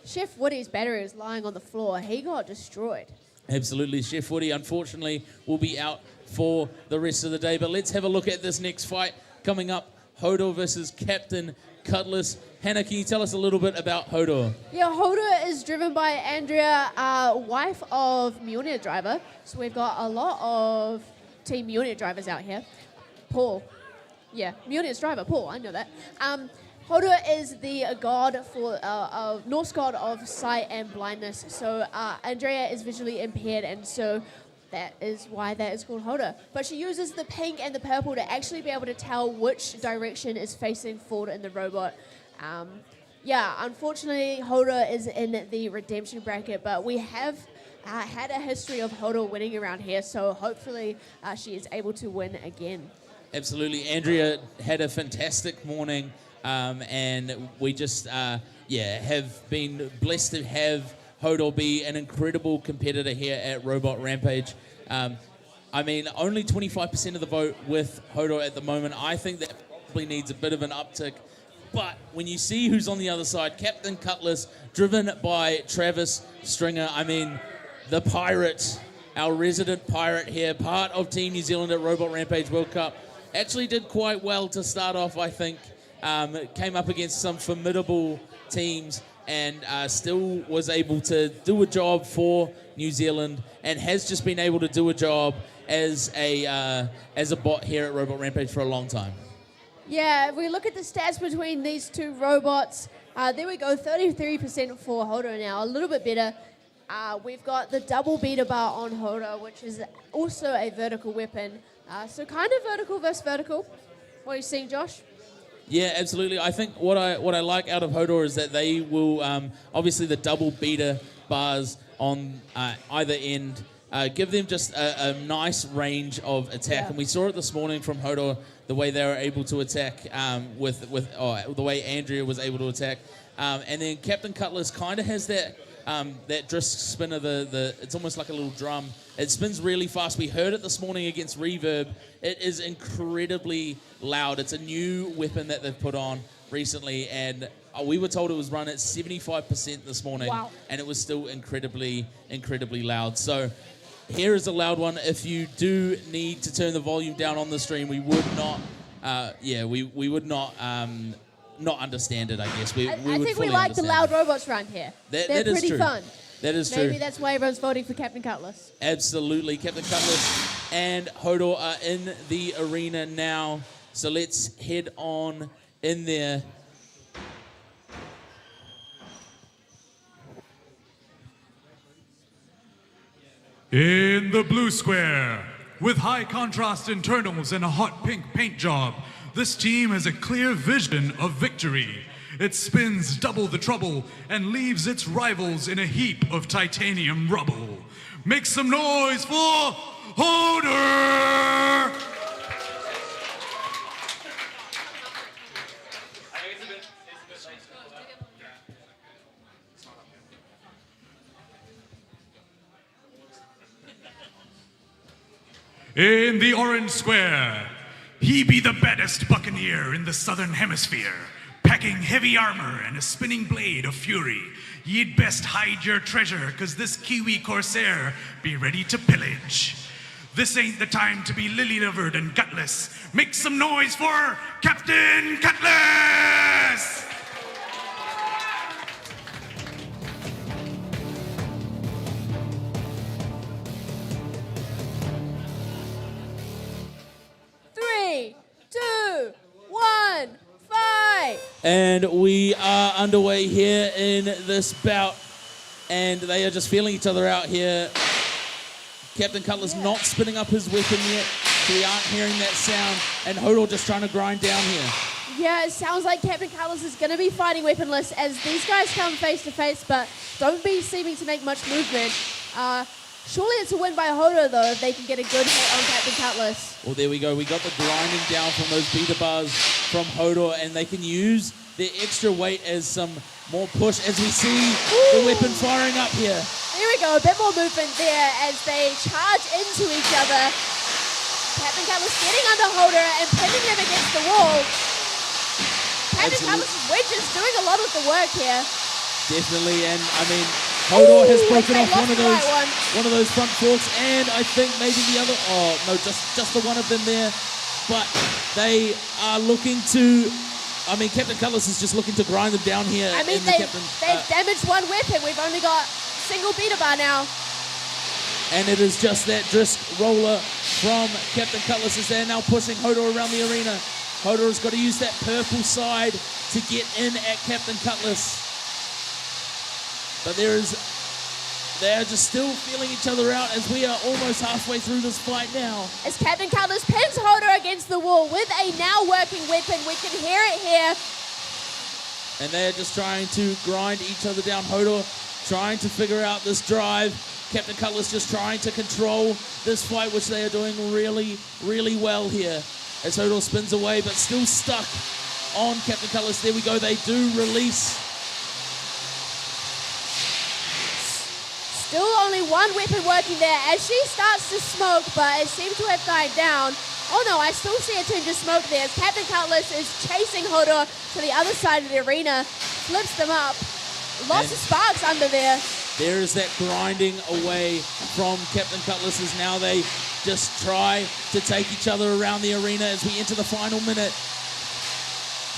Chef Woody's battery is lying on the floor. He got destroyed. Absolutely. Chef Woody, unfortunately, will be out for the rest of the day. But let's have a look at this next fight coming up. Hodor versus Captain Cutlass. Hannah, can you tell us a little bit about Hodor? Yeah, Hodor is driven by Andrea, wife of Mjolnir driver. So we've got a lot of Team Mjolnir drivers out here. Paul. Yeah, Mjolnir's driver, Paul, I know that. Hodor is the god for Norse god of sight and blindness. So Andrea is visually impaired, and so that is why that is called Hodor. But she uses the pink and the purple to actually be able to tell which direction is facing forward in the robot. Yeah, unfortunately, Hodor is in the redemption bracket, but we have had a history of Hodor winning around here, so hopefully she is able to win again. Absolutely. Andrea had a fantastic morning, and we just, have been blessed to have Hodor be an incredible competitor here at Robot Rampage. I mean, only 25% of the vote with Hodor at the moment. I think that probably needs a bit of an uptick. But when you see who's on the other side, Captain Cutlass, driven by Travis Stringer, I mean, the pirate, our resident pirate here, part of Team New Zealand at Robot Rampage World Cup, actually did quite well to start off, I think. Came up against some formidable teams and still was able to do a job for New Zealand and has just been able to do a job as a bot here at Robot Rampage for a long time. Yeah, if we look at the stats between these two robots, there we go, 33% for Hodor now, a little bit better. We've got the double beater bar on Hodor, which is also a vertical weapon. So kind of vertical versus vertical. What are you seeing, Josh? Yeah, absolutely. I think what I like out of Hodor is that they will, obviously the double beater bars on either end, give them just a nice range of attack. Yeah. And we saw it this morning from Hodor, the way they were able to attack with the way Andrea was able to attack. And then Captain Cutlass kind of has that Drisk spinner, it's almost like a little drum. It spins really fast. We heard it this morning against Reverb. It is incredibly loud. It's a new weapon that they've put on recently, and we were told it was run at 75% this morning. Wow. And it was still incredibly, incredibly loud. So here is a loud one. If you do need to turn the volume down on the stream, we would not, we would not understand it, I guess. I think we like the loud robots around here. They're pretty fun. That is true. Maybe that's why everyone's voting for Captain Cutlass. Absolutely. Captain Cutlass and Hodor are in the arena now. So let's head on in there. In the blue square, with high contrast internals and a hot pink paint job, this team has a clear vision of victory. It spins double the trouble and leaves its rivals in a heap of titanium rubble. Make some noise for Hodor! In the orange square, he be the baddest buccaneer in the southern hemisphere, packing heavy armor and a spinning blade of fury. Ye'd best hide your treasure, 'cause this Kiwi corsair be ready to pillage. This ain't the time to be lily-livered and gutless. Make some noise for Captain Cutlass! And we are underway here in this bout, and they are just feeling each other out here. Captain Cutlass not spinning up his weapon yet, so we aren't hearing that sound, and Hodor just trying to grind down here. Yeah, it sounds like Captain Cutlass is going to be fighting weaponless as these guys come face to face, but don't be seeming to make much movement. Surely it's a win by Hodo, though, if they can get a good hit on Captain Cutlass. Well, there we go. We got the grinding down from those beta bars from Hodor, and they can use their extra weight as some more push as we see the weapon firing up here. There we go, a bit more movement there as they charge into each other. Captain Cutlass getting under Hodor and pinning them against the wall. Captain Cutlass' wedges doing a lot of the work here. Definitely, and I mean, Hodor has broken off one of the those front forks, and I think maybe the other. Oh no, just the one of them there. But they are looking to. I mean, Captain Cutlass is just looking to grind them down here. I mean, in they've damaged one weapon. We've only got single beta bar now. And it is just that disc roller from Captain Cutlass as they're now pushing Hodor around the arena. Hodor has got to use that purple side to get in at Captain Cutlass. But they are just still feeling each other out as we are almost halfway through this fight now. As Captain Cutlass pins Hodor against the wall with a now working weapon. We can hear it here. And they're just trying to grind each other down. Hodor trying to figure out this drive. Captain Cutlass just trying to control this fight, which they are doing really, really well here. As Hodor spins away, but still stuck on Captain Cutlass. There we go. They do release. Still only one weapon working there as she starts to smoke, but it seems to have died down. Oh no, I still see a tinge of smoke there as Captain Cutlass is chasing Hodor to the other side of the arena, flips them up. Lots of sparks under there. There is that grinding away from Captain Cutlass as now they just try to take each other around the arena as we enter the final minute.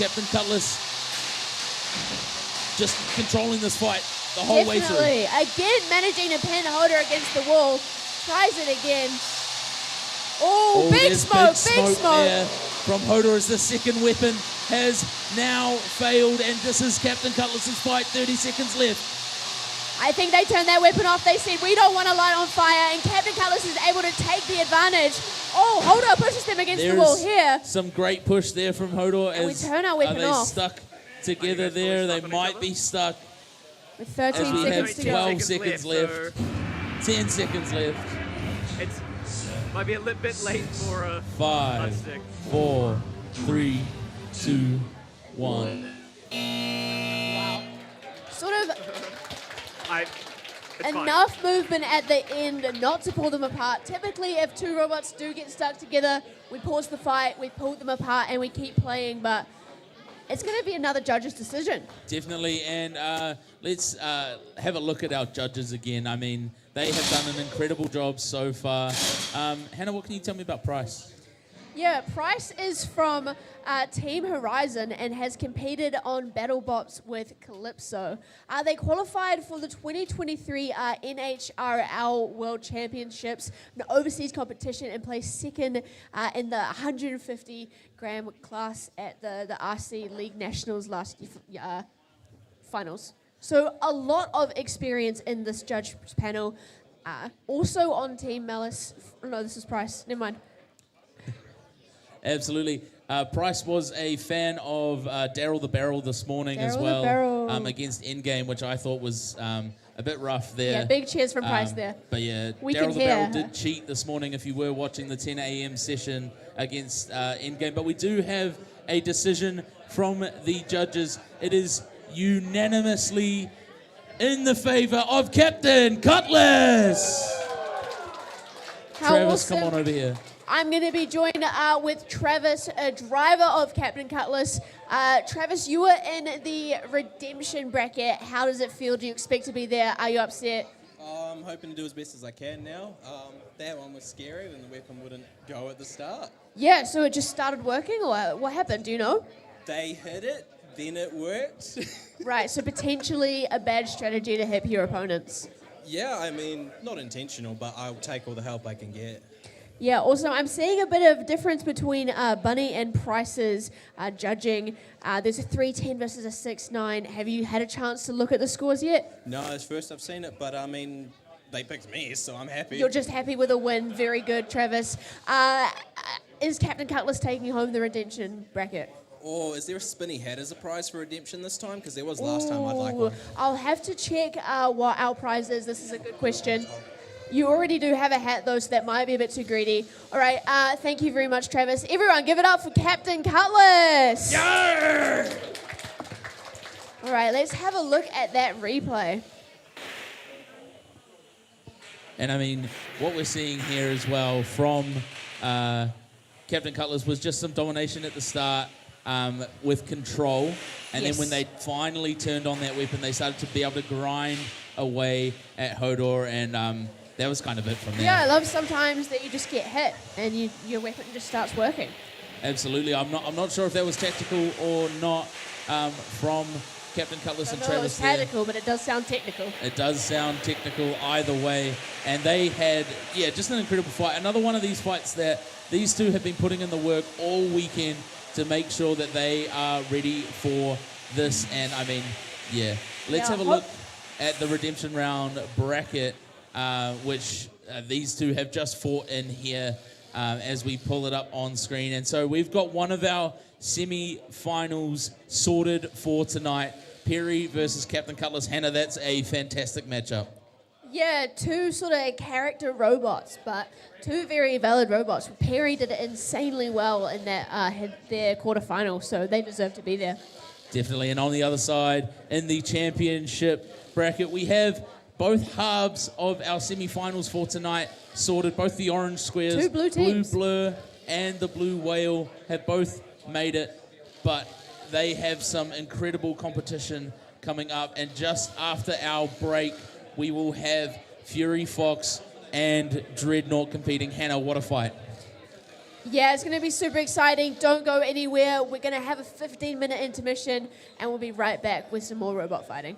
Captain Cutlass just controlling this fight the whole way through. Again, managing to pin Hodor against the wall. Tries it again. Oh, big smoke, big smoke. There from Hodor as the second weapon has now failed, and this is Captain Cutlass's fight. 30 seconds left. I think they turned their weapon off. They said, we don't want to light on fire, and Captain Cutlass is able to take the advantage. Oh, Hodor pushes them against the wall here. Some great push there from Hodor. And we turn our weapon off. Are they stuck together there? They might be stuck. With 13 as we seconds have to 12 go. seconds left. 10 seconds left. It's might be a little bit late for a 5, 4, 3, 2, 1. Wow. Sort of it's enough movement at the end not to pull them apart. Typically, if two robots do get stuck together, we pause the fight, we pull them apart, and we keep playing, but it's going to be another judge's decision. Definitely, and let's have a look at our judges again. I mean, they have done an incredible job so far. Hannah, what can you tell me about Price? Yeah, Price is from Team Horizon and has competed on BattleBots with Calypso. They qualified for the 2023 NHRL World Championships, an overseas competition, and placed second in the 150-gram class at the RC League Nationals last year, finals. So a lot of experience in this judge panel. Also on Team Malice. No, this is Price. Never mind. Absolutely. Price was a fan of Daryl the Barrel this morning as well against Endgame, which I thought was a bit rough there. Yeah, big cheers from Price there. But yeah, Daryl the Barrel did cheat this morning if you were watching the 10 a.m. session against Endgame. But we do have a decision from the judges. It is unanimously in the favor of Captain Cutlass. Travis, awesome. come on over here. I'm going to be joined with Travis, a driver of Captain Cutlass. Travis, you were in the redemption bracket. How does it feel? Do you expect to be there? Are you upset? I'm hoping to do as best as I can now. That one was scary and the weapon wouldn't go at the start. Yeah, so it just started working, or what happened? Do you know? They hit it, then it worked. Right, so potentially a bad strategy to hip your opponents. Yeah, I mean, not intentional, but I'll take all the help I can get. Yeah, also, I'm seeing a bit of difference between Bunny and Price's judging. There's a 3-10 versus a 6-9. Have you had a chance to look at the scores yet? No, it's first I've seen it, but I mean, they picked me, so I'm happy. You're just happy with a win. Very good, Travis. Is Captain Cutlass taking home the redemption bracket? Or is there a spinny hat as a prize for redemption this time? Because there was last time I'd like one. I'll have to check what our prize is. This is a good question. You already do have a hat, though, so that might be a bit too greedy. All right, thank you very much, Travis. Everyone, give it up for Captain Cutlass. Yeah! All right, let's have a look at that replay. And I mean, what we're seeing here as well from Captain Cutlass was just some domination at the start with control. And then when they finally turned on that weapon, they started to be able to grind away at Hodor, and that was kind of it from there. Yeah, I love sometimes that you just get hit and your weapon just starts working. Absolutely. I'm not sure if that was tactical or not from Captain Cutlass and I know it Travis was there. tactical, but it does sound technical. It does sound technical either way. And they had, just an incredible fight. Another one of these fights that these two have been putting in the work all weekend to make sure that they are ready for this. And I mean, let's have a look at the Redemption Round bracket, which these two have just fought in here as we pull it up on screen. And so we've got one of our semi-finals sorted for tonight. Perry versus Captain Cutlass. Hannah, that's a fantastic matchup. Yeah, two sort of character robots, but two very valid robots. Perry did it insanely well in that had their quarterfinal, so they deserve to be there. Definitely. And on the other side, in the championship bracket, we have both halves of our semi-finals for tonight sorted. Both the orange squares, two blue teams. Blue Blur and the Blue Whale, have both made it, but they have some incredible competition coming up. And just after our break, we will have Fury Fox and Dreadnought competing. Hannah, what a fight. Yeah, it's going to be super exciting. Don't go anywhere. We're going to have a 15-minute intermission, and we'll be right back with some more robot fighting.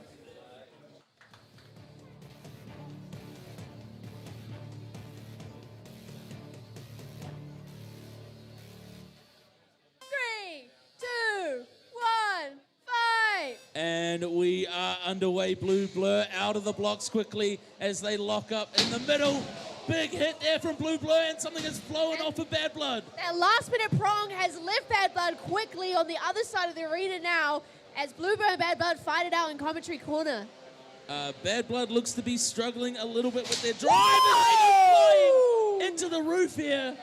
And we are underway. Blue Blur out of the blocks quickly as they lock up in the middle. Big hit there from Blue Blur, and something is blowing off of Bad Blood. That last-minute prong has left Bad Blood quickly on the other side of the arena now as Blue Blur and Bad Blood fight it out in commentary corner. Bad Blood looks to be struggling a little bit with their drive, and they go flying into the roof here.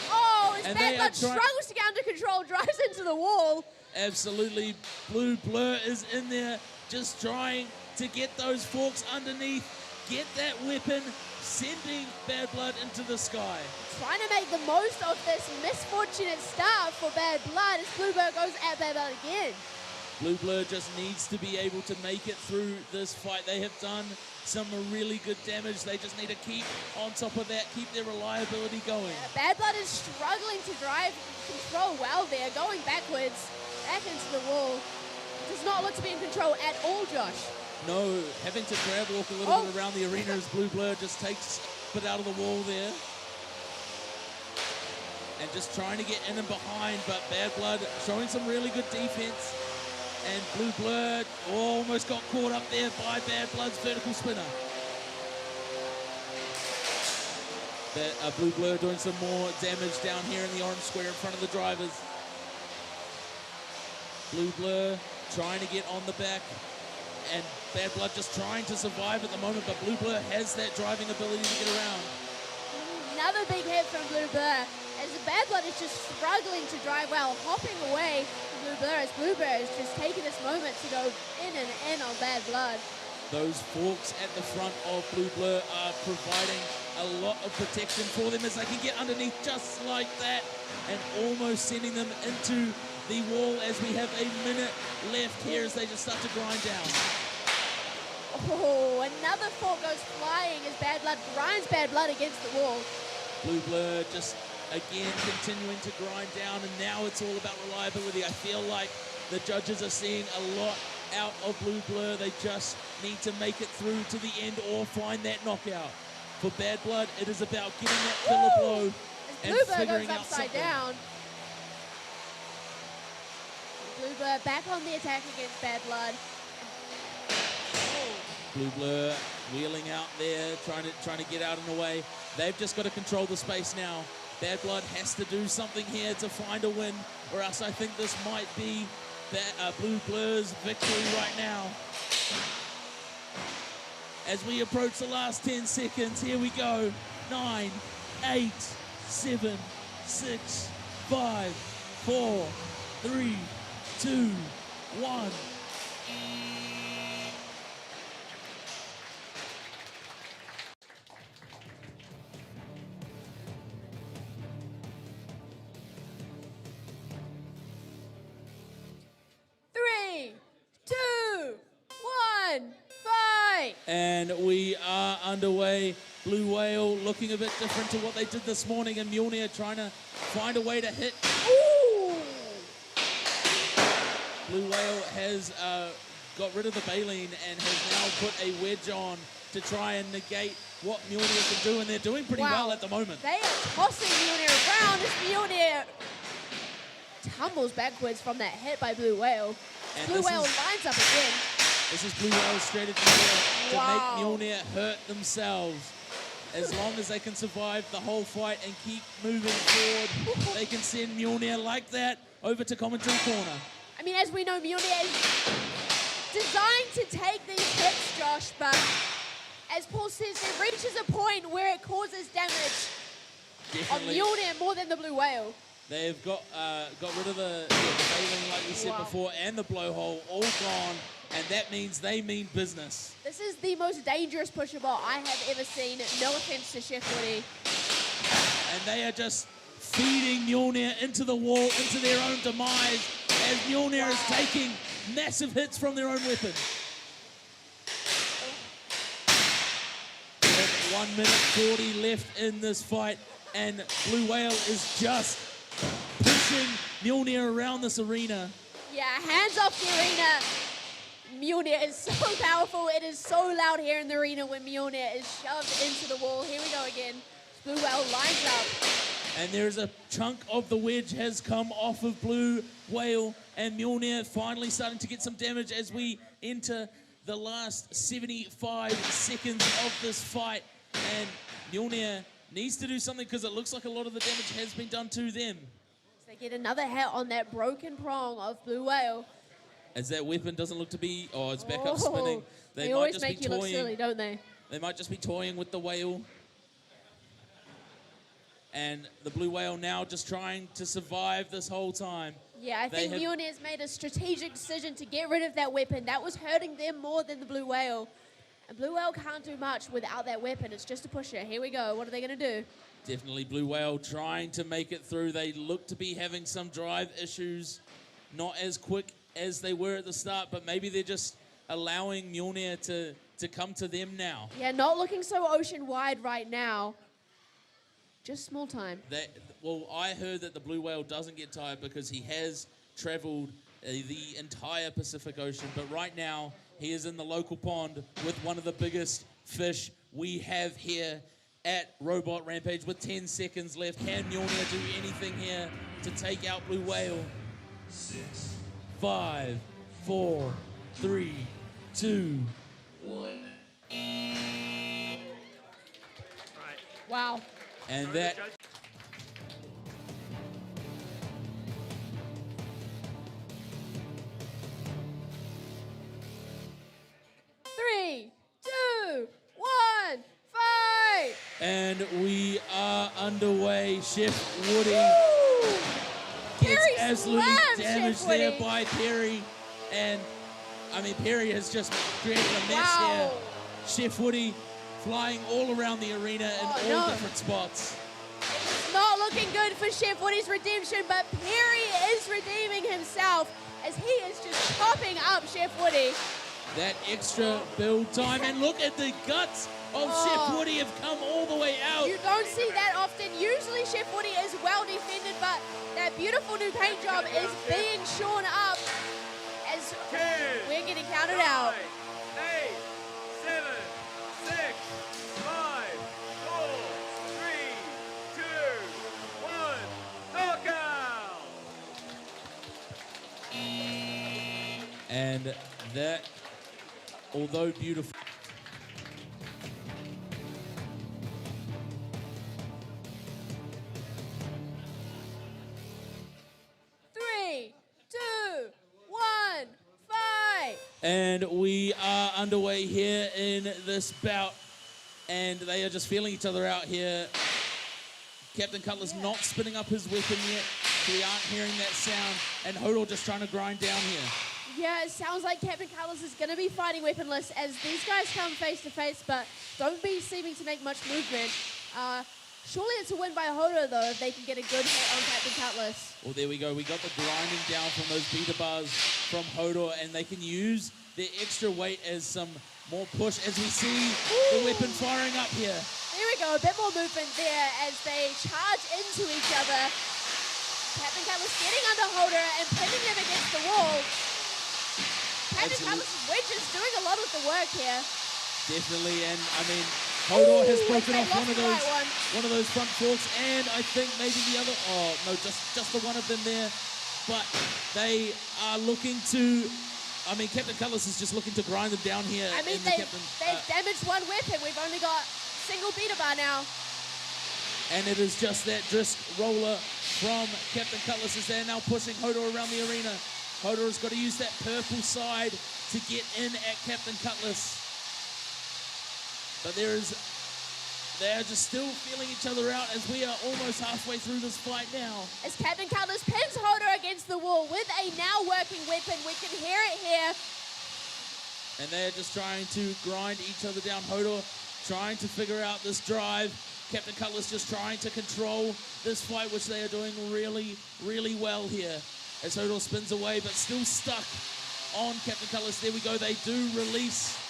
Oh, as And Bad they Blood are try- struggles to get under control, drives into the wall. Absolutely. Blue Blur is in there just trying to get those forks underneath, get that weapon, sending Bad Blood into the sky. Trying to make the most of this misfortunate start for Bad Blood as Blue Blur goes at Bad Blood again. Blue Blur just needs to be able to make it through this fight. They have done some really good damage. They just need to keep on top of that, keep their reliability going. Bad Blood is struggling to drive control well there, going backwards, back into the wall. Does not look to be in control at all, Josh. No, having to grab walk a little bit around the arena as Blue Blur just takes a bit out of the wall there. And just trying to get in and behind, but Bad Blood showing some really good defense. And Blue Blur almost got caught up there by Bad Blood's vertical spinner. Blue Blur doing some more damage down here in the orange square in front of the drivers. Blue Blur trying to get on the back, and Bad Blood just trying to survive at the moment, but Blue Blur has that driving ability to get around. Another big hit from Blue Blur as the Bad Blood is just struggling to drive well, hopping away from Blue Blur as Blue Blur is just taking this moment to go in and in on Bad Blood. Those forks at the front of Blue Blur are providing a lot of protection for them as they can get underneath just like that and almost sending them into the wall as we have a minute left here as they just start to grind down. Oh, another fork goes flying as Bad Blood grinds Bad Blood against the wall. Blue Blur just again continuing to grind down, and now it's all about reliability. I feel like the judges are seeing a lot out of Blue Blur. They just need to make it through to the end or find that knockout. For Bad Blood, it is about getting that killer blow As and Blue Blur figuring goes out upside something. down. Blue Blur back on the attack against Bad Blood. Blue Blur wheeling out there, trying to get out in the way. They've just got to control the space now. Bad Blood has to do something here to find a win, or else I think this might be Blue Blur's victory right now. as we approach the last 10 seconds. Here we go. 9, 8, 7, 6, 5, 4, 3, 2, 1. Three, two, one, fight! And we are underway. Blue Whale looking a bit different to what they did this morning, and Mjolnir trying to find a way to hit. Ooh! Blue Whale has got rid of the baleen and has now put a wedge on to try and negate what Mjolnir can do, and they're doing pretty well at the moment. They are tossing Mjolnir around as Mjolnir tumbles backwards from that hit by Blue Whale. And Blue this Whale is- lines up again. This is Blue Whale's strategy here to Wow. make Mjolnir hurt themselves. As long as they can survive the whole fight and keep moving forward, they can send Mjolnir like that over to commentary corner. I mean, as we know, Mjolnir is designed to take these hits, Josh, but as Paul says, it reaches a point where it causes damage on Definitely. Mjolnir more than the Blue Whale. They've got rid of the baleen, like we said Wow. before, and the blowhole, all gone, and that means they mean business. This is the most dangerous pusher bot I have ever seen. No offense to Chef Woody. And they are just feeding Mjolnir into the wall, into their own demise, as Mjolnir is taking massive hits from their own weapon. With 1 minute 40 left in this fight, and Blue Whale is just pushing Mjolnir around this arena. Yeah, hands off the arena. Mjolnir is so powerful. It is so loud here in the arena when Mjolnir is shoved into the wall. Here we go again. Blue Whale lines up. And there's a chunk of the wedge has come off of Blue Whale, and Mjolnir finally starting to get some damage as we enter the last 75 seconds of this fight. And Mjolnir needs to do something because it looks like a lot of the damage has been done to them. So they get another hit on that broken prong of Blue Whale. As that weapon doesn't look to be, it's back up Oh, spinning. they might always just make be you look toying. silly, don't they? They might just be toying with the whale. And the Blue Whale now just trying to survive this whole time. Yeah, I think Mjolnir's made a strategic decision to get rid of that weapon. That was hurting them more than the Blue Whale. And Blue Whale can't do much without that weapon. It's just a pusher. Here we go. What are they going to do? Definitely Blue Whale trying to make it through. They look to be having some drive issues. Not as quick as they were at the start, but maybe they're just allowing Mjolnir to come to them now. Yeah, not looking so ocean-wide right now. Just small time. I heard that the Blue Whale doesn't get tired because he has traveled the entire Pacific Ocean, but right now he is in the local pond with one of the biggest fish we have here at Robot Rampage with 10 seconds left. Can Mjolnir do anything here to take out Blue Whale? 5, 4, 3, 2, 1. Wow. And that... Three, two, one, fight! And we are underway. Chef Woody gets Perry absolutely slammed damaged Chef there Woody. by Perry. And, Perry has just created a mess Wow. here. Chef Woody flying all around the arena in all no. different spots. Not looking good for Chef Woody's redemption, but Perry is redeeming himself as he is just chopping up Chef Woody. That extra build time. And look at the guts of Chef Woody have come all the way out. You don't see that often. Usually Chef Woody is well defended, but that beautiful new paint job is being shorn up as we're getting counted out. 8, 7, 6, 5, 4, 3, 2, 1. Knockout! And that, although beautiful, Three, two, one, fight! And we are underway here in this bout. And they are just feeling each other out here. Captain Cutlass not spinning up his weapon yet, so we aren't hearing that sound. And Hodor just trying to grind down here. Yeah, it sounds like Captain Cutlass is going to be fighting weaponless as these guys come face to face, but don't be seeming to make much movement. Surely it's a win by Hodor, though, if they can get a good hit on Captain Cutlass. Well, there we go. We got the grinding down from those beta bars from Hodor, and they can use their extra weight as some more push as we see the weapon firing up here. There we go, a bit more movement there as they charge into each other. Captain Cutlass getting under Hodor and pinning him against the wall. Captain Cutlass's wedge is doing a lot of the work here. Definitely, and I mean, Hodor has broken they off lost one of those front forks, and I think maybe the other. Oh no, just the one of them there. But they are looking to. I mean, Captain Cutlass is just looking to grind them down here. I mean, they've damaged one weapon. We've only got single beta bar now. And it is just that disc roller from Captain Cutlass as they're now pushing Hodor around the arena. Hodor has got to use that purple side to get in at Captain Cutlass. But they are just still feeling each other out as we are almost halfway through this fight now. As Captain Cutlass pins Hodor against the wall with a now working weapon. We can hear it here. And they're just trying to grind each other down. Hodor trying to figure out this drive. Captain Cutlass just trying to control this fight, which they are doing really, really well here. As Hodor spins away, but still stuck on Captain Cutlass. There we go, they do release.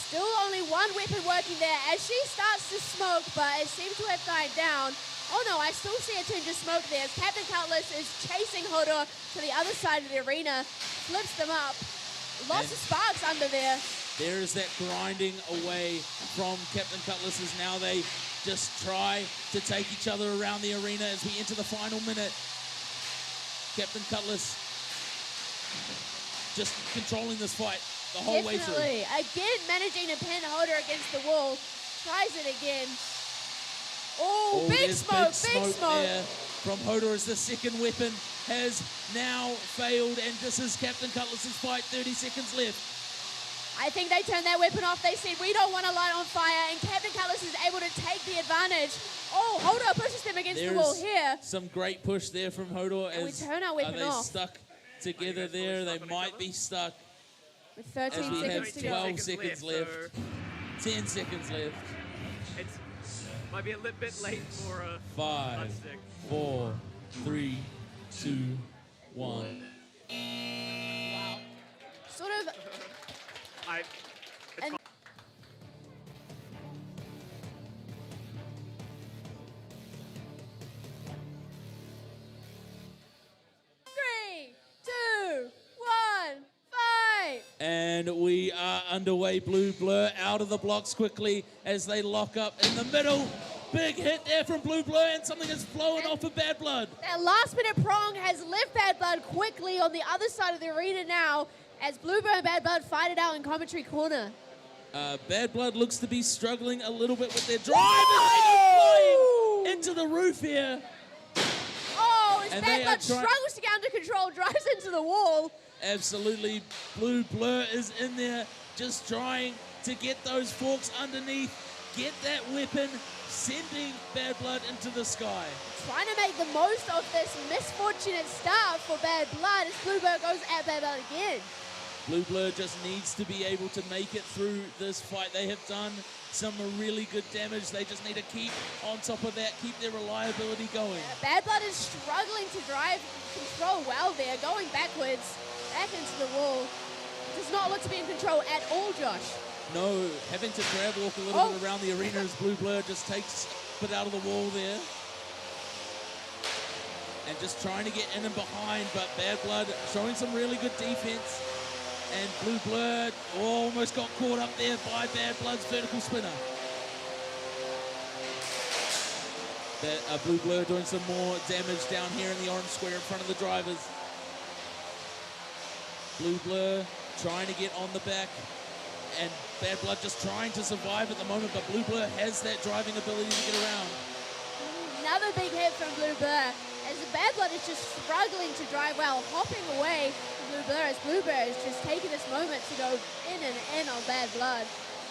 Still only one weapon working there as she starts to smoke, but it seems to have died down. Oh no, I still see a tinge of smoke there as Captain Cutlass is chasing Hodor to the other side of the arena, flips them up. Lots of sparks under there. There is that grinding away from Captain Cutlass as now they just try to take each other around the arena as we enter the final minute. Captain Cutlass just controlling this fight the whole way through. Definitely. Again, managing to pin Hodor against the wall. Tries it again. Oh, big smoke, big smoke. There from Hodor as the second weapon has now failed, and this is Captain Cutlass's fight, 30 seconds left. I think they turned their weapon off. They said, we don't want to light on fire, and Captain Cutlass is able to take the advantage. Oh, Hodor pushes them against the wall here. Some great push there from Hodor. And we turn our weapon off. Are they stuck together there? They might be stuck. With 13 as we seconds have to 12 seconds left. 10 seconds left. It's might be a little bit late for a 5, 4, 3, 2, 1. Wow. Sort of. And 3, 2, 1, fight! And we are underway. Blue Blur out of the blocks quickly as they lock up in the middle. Big hit there from Blue Blur, and something is flowing off of Bad Blood. That last minute prong has left Bad Blood quickly on the other side of the arena now as Blue Blur and Bad Blood fight it out in commentary corner. Bad Blood looks to be struggling a little bit with their drive as they go flying into the roof here. Oh, as And Bad they Blood are struggles to get under control, drives into the wall. Absolutely. Blue Blur is in there just trying to get those forks underneath, get that weapon, sending Bad Blood into the sky. Trying to make the most of this misfortunate start for Bad Blood as Blue Blur goes at Bad Blood again. Blue Blur just needs to be able to make it through this fight. They have done some really good damage. They just need to keep on top of that, keep their reliability going. Bad Blood is struggling to drive control well there, going backwards, back into the wall. Does not look to be in control at all, Josh. No, having to grab walk a little bit around the arena as Blue Blur just takes a bit out of the wall there. And just trying to get in and behind, but Bad Blood showing some really good defense. And Blue Blur almost got caught up there by Bad Blood's vertical spinner. Blue Blur doing some more damage down here in the orange square in front of the drivers. Blue Blur trying to get on the back, and Bad Blood just trying to survive at the moment, but Blue Blur has that driving ability to get around. Another big hit from Blue Blur as Bad Blood is just struggling to drive well, hopping away from Blue Blur as Blue Blur is just taking this moment to go in and in on Bad Blood.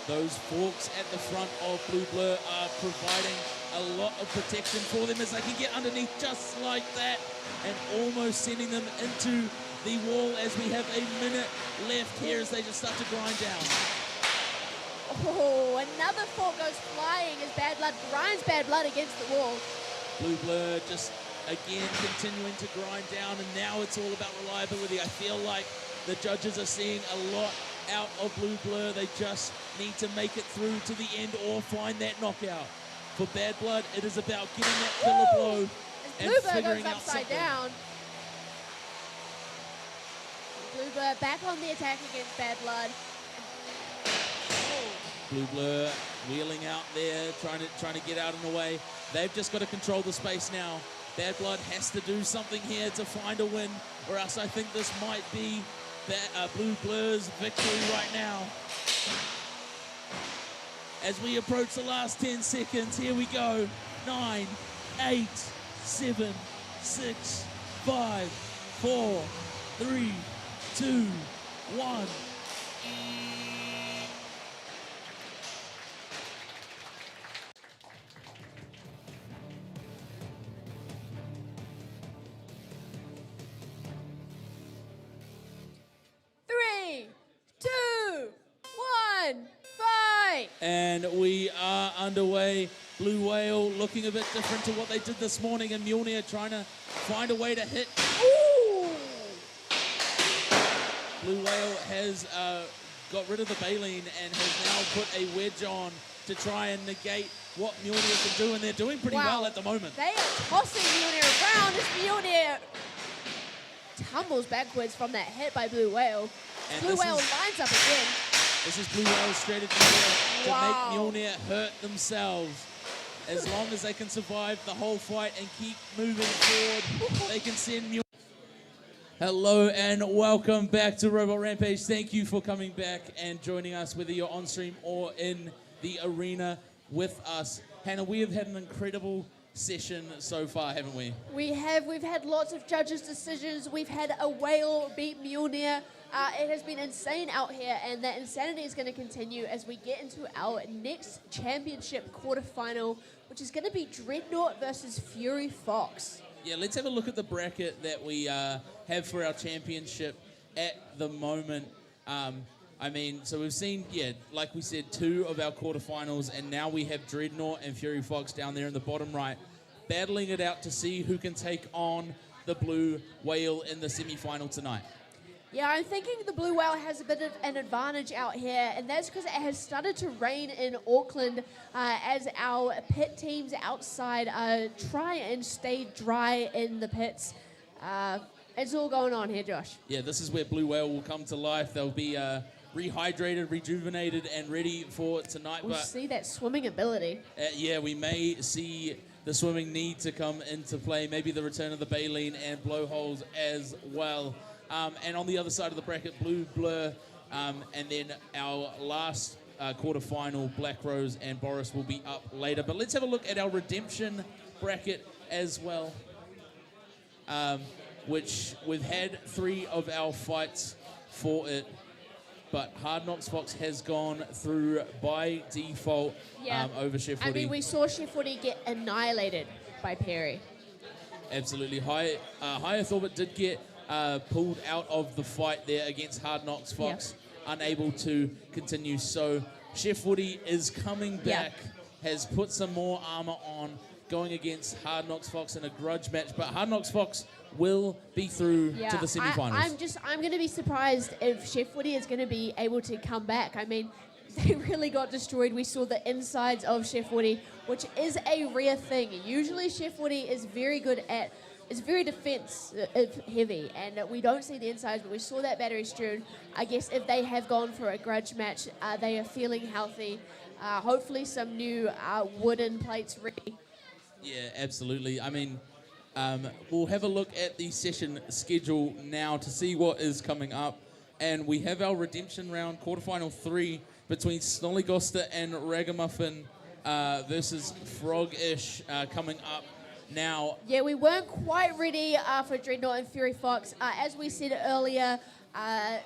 Those forks at the front of Blue Blur are providing a lot of protection for them as they can get underneath just like that and almost sending them into the wall as we have a minute left here as they just start to grind down. Oh, another fork goes flying as Bad Blood grinds Bad Blood against the wall. Blue Blur just again continuing to grind down, and now it's all about reliability. I feel like the judges are seeing a lot out of Blue Blur. They just need to make it through to the end or find that knockout. For Bad Blood, it is about getting that killer blow and Blue Blur figuring goes out upside something. down. Blue Blur back on the attack against Bad Blood. Blue Blur wheeling out there, trying to get out in the way. They've just got to control the space now. Bad Blood has to do something here to find a win, or else I think this might be Blue Blur's victory right now. As we approach the last 10 seconds, here we go. 9, 8, 7, 6, 5, 4, 3, 2, 1. And we are underway. Blue Whale looking a bit different to what they did this morning, and Mjolnir trying to find a way to hit. Ooh. Blue Whale has got rid of the baleen and has now put a wedge on to try and negate what Mjolnir can do, and they're doing pretty well at the moment. They are tossing Mjolnir around as Mjolnir tumbles backwards from that hit by Blue Whale. And Blue Whale lines up again. This is Blue Whale's strategy here to make Mjolnir hurt themselves. As long as they can survive the whole fight and keep moving forward, they can send Mjolnir. Hello and welcome back to Robot Rampage. Thank you for coming back and joining us, whether you're on stream or in the arena with us. Hannah, we have had an incredible session so far, haven't we? We have. We've had lots of judges' decisions. We've had a whale beat Mjolnir. It has been insane out here, and that insanity is going to continue as we get into our next championship quarterfinal, which is going to be Dreadnought versus Fury Fox. Yeah, let's have a look at the bracket that we have for our championship at the moment. I mean, so we've seen, like we said, 2 of our quarterfinals, and now we have Dreadnought and Fury Fox down there in the bottom right, battling it out to see who can take on the Blue Whale in the semi-final tonight. Yeah, I'm thinking the Blue Whale has a bit of an advantage out here, and that's because it has started to rain in Auckland as our pit teams outside try and stay dry in the pits. It's all going on here, Josh. Yeah, this is where Blue Whale will come to life. They'll be rehydrated, rejuvenated, and ready for tonight. We'll see that swimming ability. Yeah, we may see the swimming need to come into play, maybe the return of the baleen and blowholes as well. And on the other side of the bracket, Blue Blur, and then our last quarterfinal, Black Rose and Boris will be up later. But let's have a look at our redemption bracket as well, which we've had 3 of our fights for it. But Hard Knocks Fox has gone through by default over Chef Woody. I mean, we saw Chef Woody get annihilated by Perry. Absolutely. Higher Orbit did get pulled out of the fight there against Hard Knocks Fox, unable to continue. So Chef Woody is coming back, has put some more armor on, going against Hard Knocks Fox in a grudge match. But Hard Knocks Fox will be through to the semi-finals. I'm going to be surprised if Chef Woody is going to be able to come back. I mean, they really got destroyed. We saw the insides of Chef Woody, which is a rare thing. Usually Chef Woody is very good at, it's very defense heavy, and we don't see the insides, but we saw that battery strewn. I guess if they have gone for a grudge match, they are feeling healthy. Hopefully some new wooden plates ready. Yeah, absolutely. I mean, we'll have a look at the session schedule now to see what is coming up. And we have our redemption round, quarterfinal 3, between Snollygoster and Ragamuffin versus Frogish coming up Now, Yeah, we weren't quite ready for Dreadnought and Fury Fox. As we said earlier,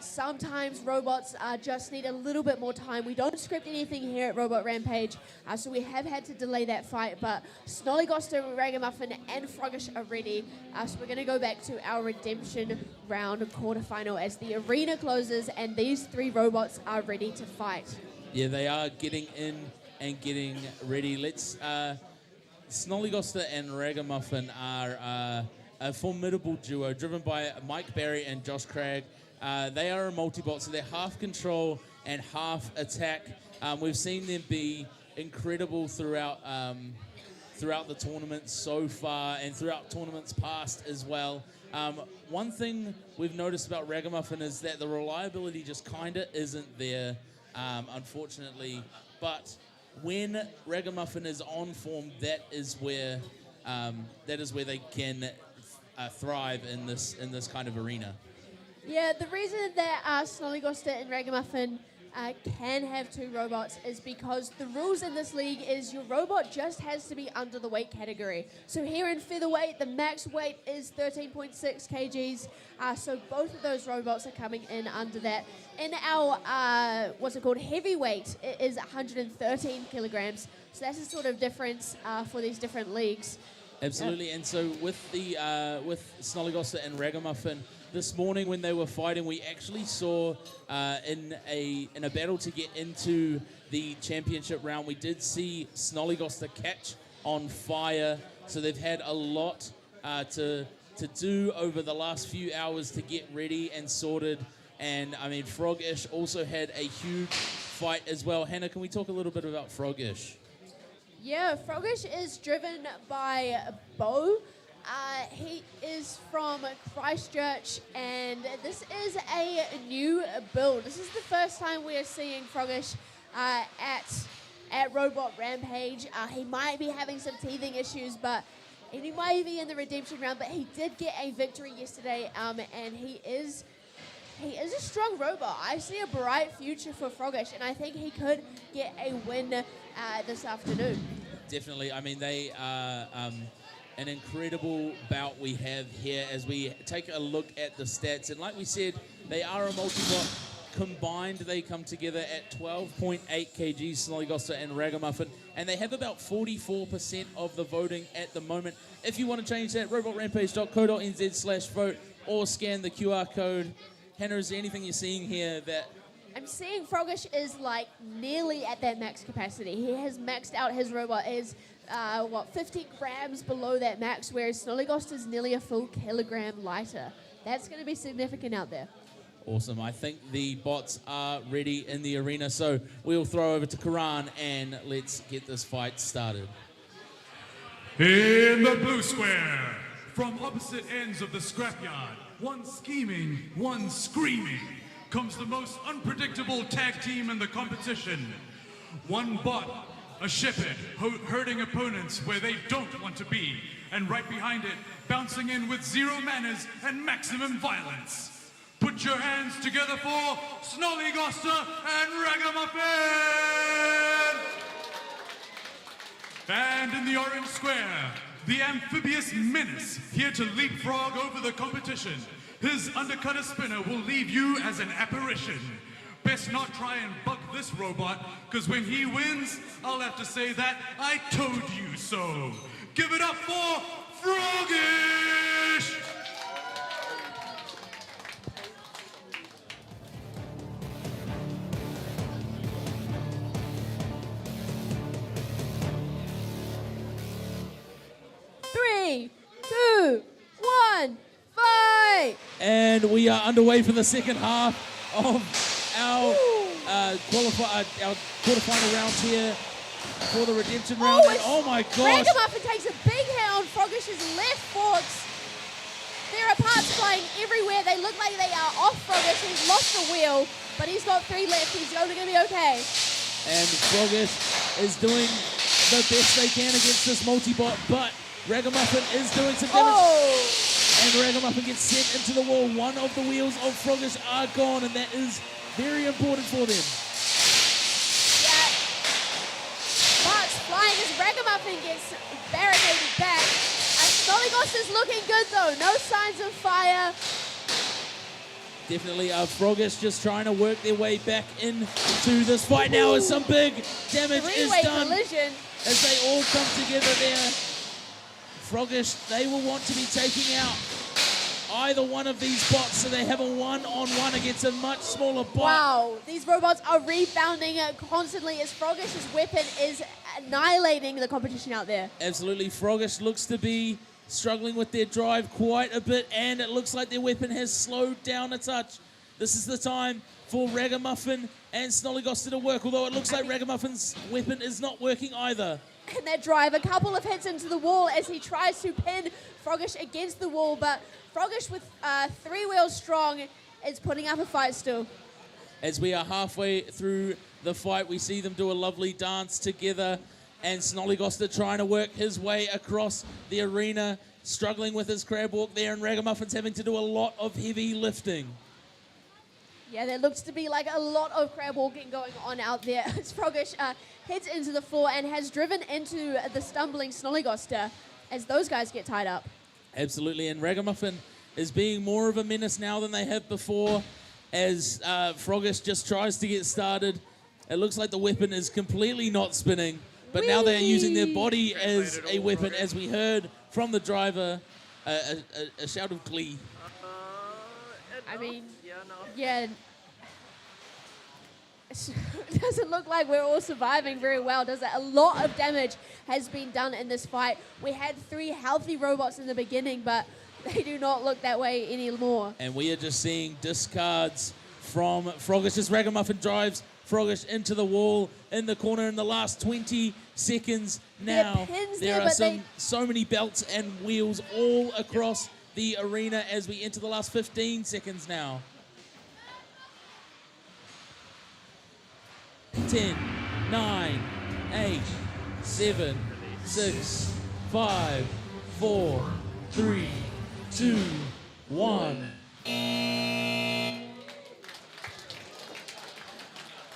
sometimes robots just need a little bit more time. We don't script anything here at Robot Rampage, so we have had to delay that fight, but Snollygoster, Ragamuffin, and Froggish are ready. So we're going to go back to our redemption round quarterfinal as the arena closes, and these three robots are ready to fight. yeah, they are getting in and getting ready. Let's... Snollygoster and Ragamuffin are a formidable duo driven by Mike Barry and Josh Cragg. They are a multi-bot, so they're half control and half attack. We've seen them be incredible throughout the tournament so far and throughout tournaments past as well. One thing we've noticed about Ragamuffin is that the reliability just kind of isn't there, unfortunately. But when Ragamuffin is on form, that is where they can thrive in this kind of arena. Yeah, the reason that Snollygoster and Ragamuffin can have two robots is because the rules in this league is your robot just has to be under the weight category. So here in featherweight, the max weight is 13.6 kgs. So both of those robots are coming in under that. In our, heavyweight, it is 113 kilograms. So that's the sort of difference for these different leagues. Absolutely, and so with Snollygoster and Ragamuffin, this morning when they were fighting, we actually saw in a battle to get into the championship round, we did see Snollygoster catch on fire. So they've had a lot to do over the last few hours to get ready and sorted. And I mean, Froggish also had a huge fight as well. Hannah, can we talk a little bit about Froggish? Yeah, Froggish is driven by Bo. He is from Christchurch, and this is a new build. This is the first time we are seeing Froggish at Robot Rampage. He might be having some teething issues, and he might be in the redemption round, but he did get a victory yesterday, and he is a strong robot. I see a bright future for Froggish, and I think he could get a win this afternoon. Definitely. I mean, they are an incredible bout we have here as we take a look at the stats. And like we said, they are a multi-bot. Combined, they come together at 12.8 kg, Snollygoster and Ragamuffin. And they have about 44% of the voting at the moment. If you want to change that, robotrampage.co.nz/vote or scan the QR code. Hannah, is there anything you're seeing here that... I'm seeing Froggish is like nearly at that max capacity. He has maxed out his robot. It is 50 grams below that max, whereas Snollygoster is nearly a full kilogram lighter. That's going to be significant out there. Awesome. I think the bots are ready in the arena, so we'll throw over to Karan and let's get this fight started. In the blue square, from opposite ends of the scrapyard, one scheming, one screaming, comes the most unpredictable tag team in the competition. One bot, a shepherd, herding opponents where they don't want to be, and right behind it, bouncing in with zero manners and maximum violence. Put your hands together for Snollygoster and Ragamuffin! And in the orange square, the amphibious menace, here to leapfrog over the competition. His undercutter spinner will leave you as an apparition. Best not try and buck this robot, because when he wins, I'll have to say that I told you so. Give it up for Froggish! Three, two, one, fight! And we are underway for the second half of our quarterfinal rounds here for the redemption round. And oh my gosh! Ragamuffin takes a big hit on Froggish's left forks. There are parts flying everywhere. They look like they are off Froggish. He's lost the wheel, but he's got three left. He's only going to be okay. And Froggish is doing the best they can against this multi-bot, but Ragamuffin is doing some damage. And Ragamuffin gets sent into the wall. One of the wheels of Froggish are gone, and that is very important for them. Yeah. Parts flying as Ragamuffin gets barricaded back. I Snollygost is looking good though. No signs of fire. Definitely Froggish just trying to work their way back into this fight now as some big damage is Three-way done collision. as they all come together there. Froggish, they will want to be taking out either one of these bots so they have a one-on-one against a much smaller bot. Wow, these robots are rebounding constantly as Froggish's weapon is annihilating the competition out there. Absolutely, Froggish looks to be struggling with their drive quite a bit, and it looks like their weapon has slowed down a touch. This is the time for Ragamuffin and Snollygoster to work, although it looks like Ragamuffin's weapon is not working either. And that drive, a couple of hits into the wall as he tries to pin Froggish against the wall, but Froggish with 3 wheels strong is putting up a fight still. As we are halfway through the fight, we see them do a lovely dance together, and Snollygoster trying to work his way across the arena, struggling with his crab walk there, and Ragamuffin's having to do a lot of heavy lifting. Yeah, there looks to be like a lot of crab walking going on out there. As Froggish heads into the floor and has driven into the stumbling Snollygoster as those guys get tied up. Absolutely, and Ragamuffin is being more of a menace now than they have before as Froggish just tries to get started. It looks like the weapon is completely not spinning, but now they're using their body as a weapon, as we heard from the driver, a shout of glee. I mean, Yeah, no. yeah. It doesn't look like we're all surviving very well, does it? A lot of damage has been done in this fight. We had 3 healthy robots in the beginning, but they do not look that way anymore. And we are just seeing discards from Froggish as Ragamuffin drives Froggish into the wall in the corner in the last 20 seconds now. pins There there, are but so many belts and wheels all across the arena as we enter the last 15 seconds now. 10, 9, 8, 7, 6, 5, 4, 3, 2, 1.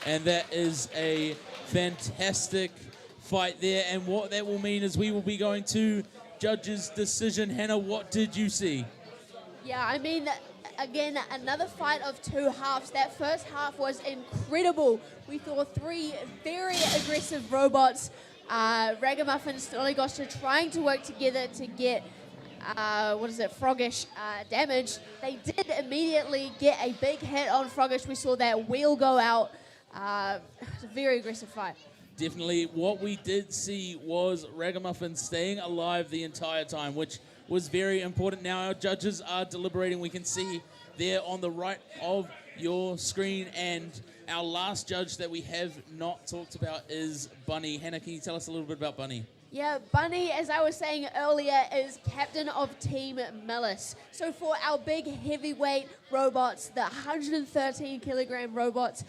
And that is a fantastic fight there. And what that will mean is we will be going to judges' decision. Hannah, what did you see? Yeah, I mean, again, another fight of 2 halves. That first half was incredible. We saw 3 very aggressive robots, Ragamuffin and Snollygoster trying to work together to get, Froggish damage. They did immediately get a big hit on Froggish. We saw that wheel go out. It was a very aggressive fight. Definitely. What we did see was Ragamuffin staying alive the entire time, which was very important. Now our judges are deliberating. We can see there on the right of your screen, and our last judge that we have not talked about is Bunny. Hannah, can you tell us a little bit about Bunny? Yeah, Bunny, as I was saying earlier, is captain of Team Melis. So for our big heavyweight robots, the 113 kilogram robots,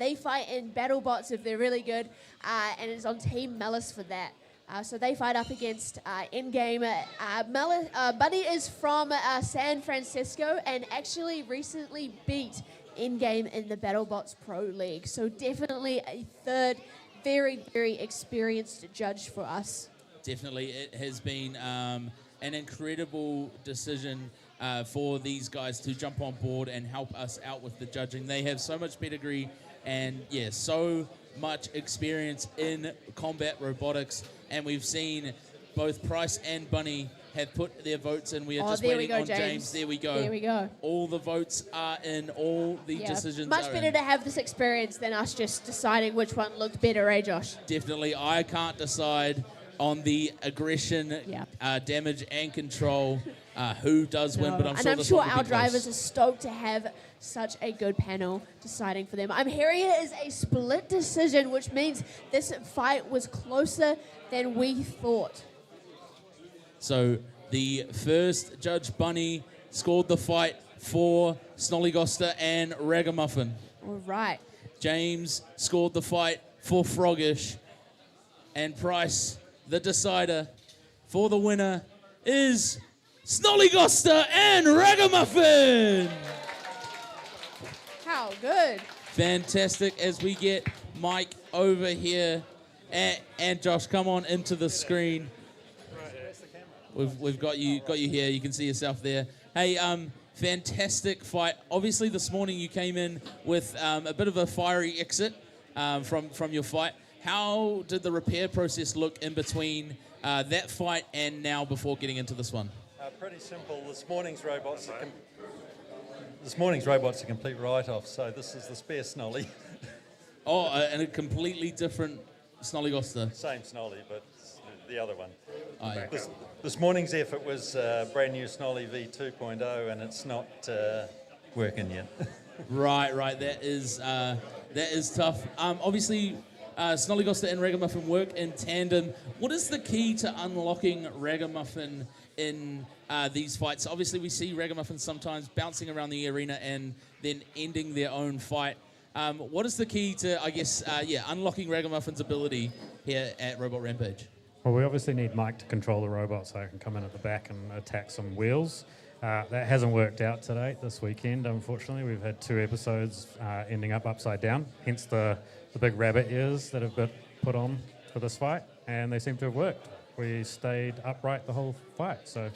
they fight in battle bots if they're really good, and it's on Team Melis for that. So they fight up against in-game. Bunny is from San Francisco and actually recently beat in-game in the BattleBots Pro League. So definitely a third very, very experienced judge for us. Definitely. It has been an incredible decision for these guys to jump on board and help us out with the judging. They have so much pedigree and, yeah, so much experience in combat robotics. And we've seen both Price and Bunny have put their votes in. We are just waiting on James. There we go. There we go. All the votes are in. All the decisions much are better in. to have this experience than us just deciding which one looked better, eh, Josh? Definitely. I can't decide on the aggression, damage, and control who does win, but I'm and sure I'm this sure one will our be drivers close. are stoked to have such a good panel deciding for them. I'm hearing it is a split decision, which means this fight was closer than we thought. So the first judge, Bunny, scored the fight for Snollygoster and Ragamuffin. All right. James scored the fight for Froggish. And Price, the decider for the winner, is Snollygoster and Ragamuffin. How good. Fantastic. As we get Mike over here. And Josh, come on into the screen. We've got you here. You can see yourself there. Hey, fantastic fight. Obviously, this morning you came in with a bit of a fiery exit from your fight. How did the repair process look in between that fight and now before getting into this one? Pretty simple. This morning's robot's a complete write-off. So this is the spare Snolly. Oh, and a completely different Snollygoster. Same Snolly, but the other one. Oh, yeah. This morning's effort was brand new Snolly V2.0, and it's not working yet. Right. That is tough. Obviously, Snollygoster and Ragamuffin work in tandem. What is the key to unlocking Ragamuffin in these fights? Obviously, we see Ragamuffin sometimes bouncing around the arena and then ending their own fight. What is the key to, I guess, unlocking Ragamuffin's ability here at Robot Rampage? Well, we obviously need Mike to control the robot so I can come in at the back and attack some wheels. That hasn't worked out to date this weekend, unfortunately. We've had 2 episodes ending up upside down, hence the big rabbit ears that have been put on for this fight, and they seem to have worked. We stayed upright the whole fight, so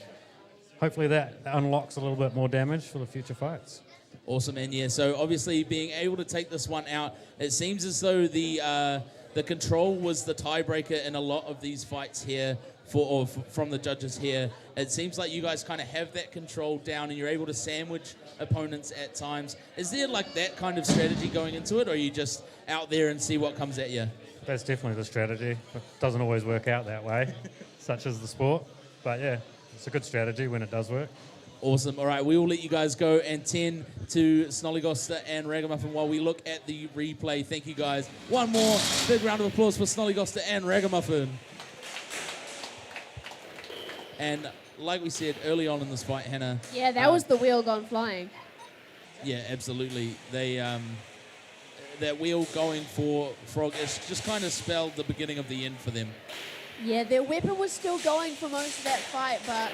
hopefully that unlocks a little bit more damage for the future fights. Awesome, and yeah, so obviously being able to take this one out, it seems as though the control was the tiebreaker in a lot of these fights here from the judges here. It seems like you guys kind of have that control down and you're able to sandwich opponents at times. Is there like that kind of strategy going into it, or are you just out there and see what comes at you? That's definitely the strategy. It doesn't always work out that way, such as the sport. But yeah, it's a good strategy when it does work. Awesome. All right, we will let you guys go and 10 to Snollygoster and Ragamuffin while we look at the replay. Thank you, guys. One more big round of applause for Snollygoster and Ragamuffin. And like we said early on in this fight, Hannah. Yeah, that was the wheel gone flying. Yeah, absolutely. They that wheel going for Froggish just kind of spelled the beginning of the end for them. Yeah, their weapon was still going for most of that fight, but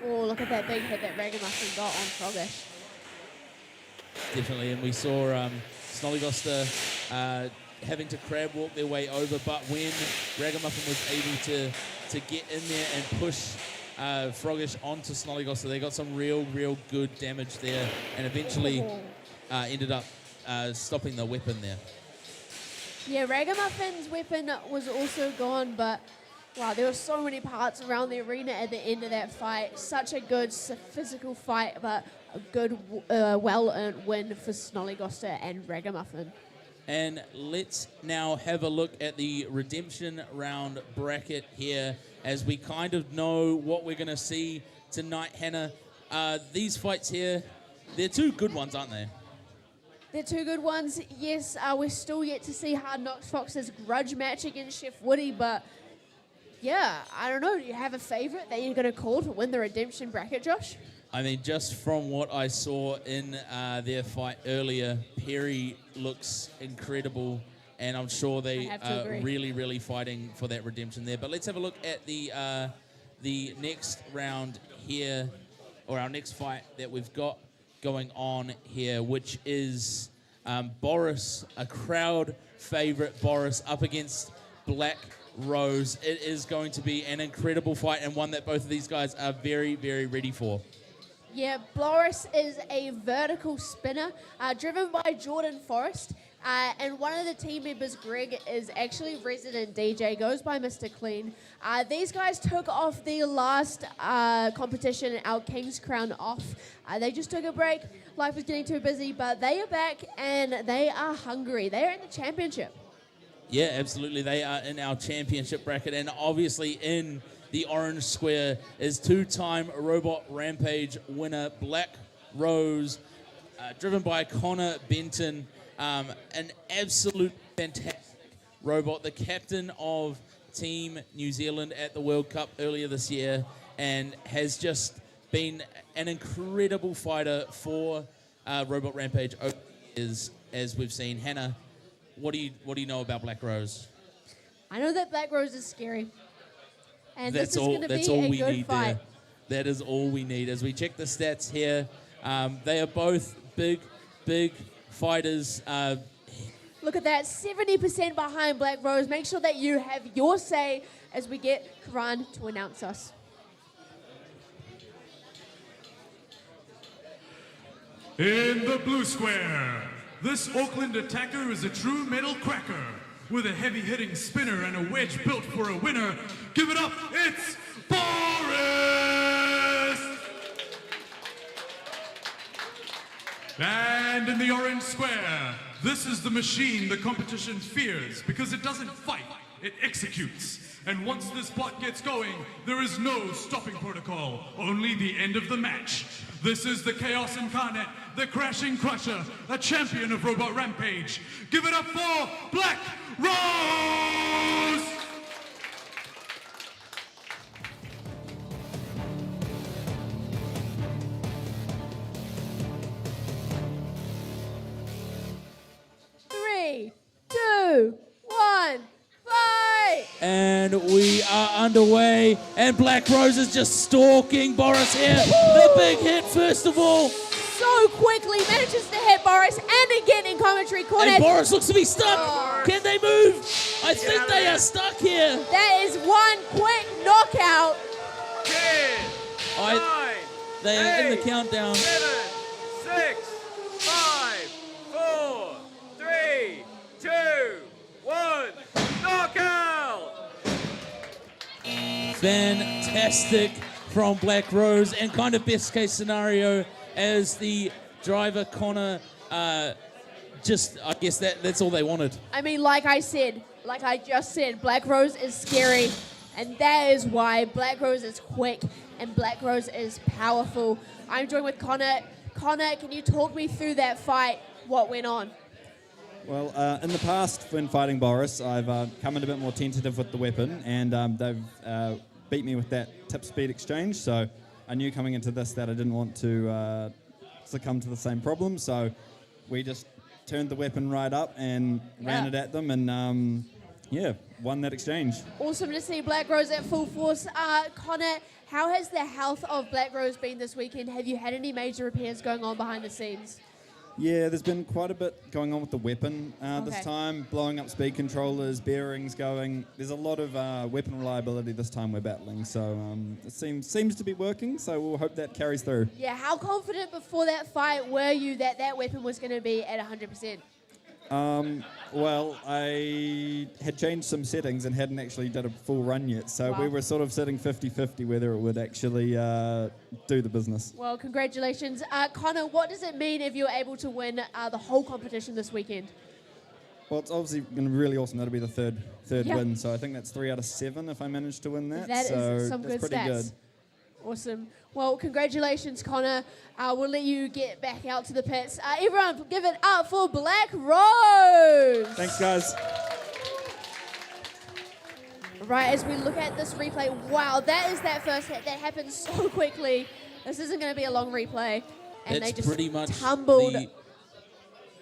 oh, look at that big hit that Ragamuffin got on Froggish. Definitely, and we saw Snollygoster having to crab walk their way over, but when Ragamuffin was able to get in there and push Froggish onto Snollygoster, they got some real good damage there, and eventually ended up stopping the weapon there. Yeah, Ragamuffin's weapon was also gone, but wow, there were so many parts around the arena at the end of that fight. Such a good physical fight, but a good, well-earned win for Snollygoster and Ragamuffin. And let's now have a look at the redemption round bracket here as we kind of know what we're going to see tonight, Hannah. These fights here, they're 2 good ones, aren't they? They're 2 good ones. Yes, we're still yet to see Hard Knocks Fox's grudge match against Chef Woody, but yeah, I don't know. Do you have a favorite that you're going to call to win the redemption bracket, Josh? I mean, just from what I saw in their fight earlier, Perry looks incredible, and I'm sure they are really fighting for that redemption there. But let's have a look at the next round here, or our next fight that we've got going on here, which is Boris, a crowd favorite, Boris, up against Black Rose. It is going to be an incredible fight, and one that both of these guys are very ready for. Yeah, Boris is a vertical spinner driven by Jordan Forrest. And one of the team members, Greg, is actually resident DJ, goes by Mr. Clean. These guys took off the last competition, our King's Crown, off. They just took a break. Life was getting too busy, but they are back and they are hungry. They are in the championship. Yeah, absolutely. They are in our championship bracket, and obviously in the orange square is 2-time Robot Rampage winner Black Rose, driven by Connor Benton. An absolute fantastic robot, the captain of Team New Zealand at the World Cup earlier this year, and has just been an incredible fighter for Robot Rampage over the years, as we've seen. Hannah, what do you know about Black Rose? I know that Black Rose is scary. And That's this is going to be a good fight. That is all we need. As we check the stats here, they are both big fighters. Look at that, 70% behind Black Rose. Make sure that you have your say as we get Karan to announce us. In the blue square, this Oakland attacker is a true metal cracker. With a heavy-hitting spinner and a wedge built for a winner, give it up, it's Boris! And in the orange square, this is the machine the competition fears because it doesn't fight, it executes. And once this bot gets going, there is no stopping protocol, only the end of the match. This is the Chaos Incarnate, the Crashing Crusher, a champion of Robot Rampage. Give it up for Black Rose! Three, two, one, fight! And we are underway, and Black Rose is just stalking Boris here. The big hit, first of all. So quickly manages to hit Boris, and again in commentary corner. And Boris looks to be stuck. Can they move? I think they are stuck here. That is one quick knockout. 10, 9, They are in 8, the countdown. 7, 6, 5, 4, 3, 2, 1, knockout! Fantastic from Black Rose, and kind of best case scenario as the driver Connor I guess that's all they wanted. I mean, like I just said, Black Rose is scary, and that is why Black Rose is quick and Black Rose is powerful. I'm joined with Connor. Connor, can you talk me through that fight? What went on? Well, in the past, when fighting Boris, I've come in a bit more tentative with the weapon, and they've beat me with that tip speed exchange, so I knew coming into this that I didn't want to succumb to the same problem, so we just turned the weapon right up and ran it at them, and won that exchange. Awesome to see Black Rose at full force. Connor, how has the health of Black Rose been this weekend? Have you had any major repairs going on behind the scenes? Yeah, there's been quite a bit going on with the weapon this Okay. time, blowing up speed controllers, bearings going. There's a lot of weapon reliability this time we're battling, so it seems to be working, so we'll hope that carries through. Yeah, how confident before that fight were you that that weapon was going to be at 100%? Well, I had changed some settings and hadn't actually done a full run yet, so we were sort of sitting 50-50 whether it would actually do the business. Well, congratulations. Connor, what does it mean if you're able to win the whole competition this weekend? Well, it's obviously going to be really awesome. That'll be the third Yeah. win, so I think that's 3 out of 7 if I manage to win that. That so is some that's good pretty stats. good. Awesome. Well, congratulations, Connor. We'll let you get back out to the pits. Everyone, give it up for Black Rose. Thanks, guys. Right, as we look at this replay, wow, that is that first hit. That happened so quickly. This isn't going to be a long replay. And That's they just pretty much tumbled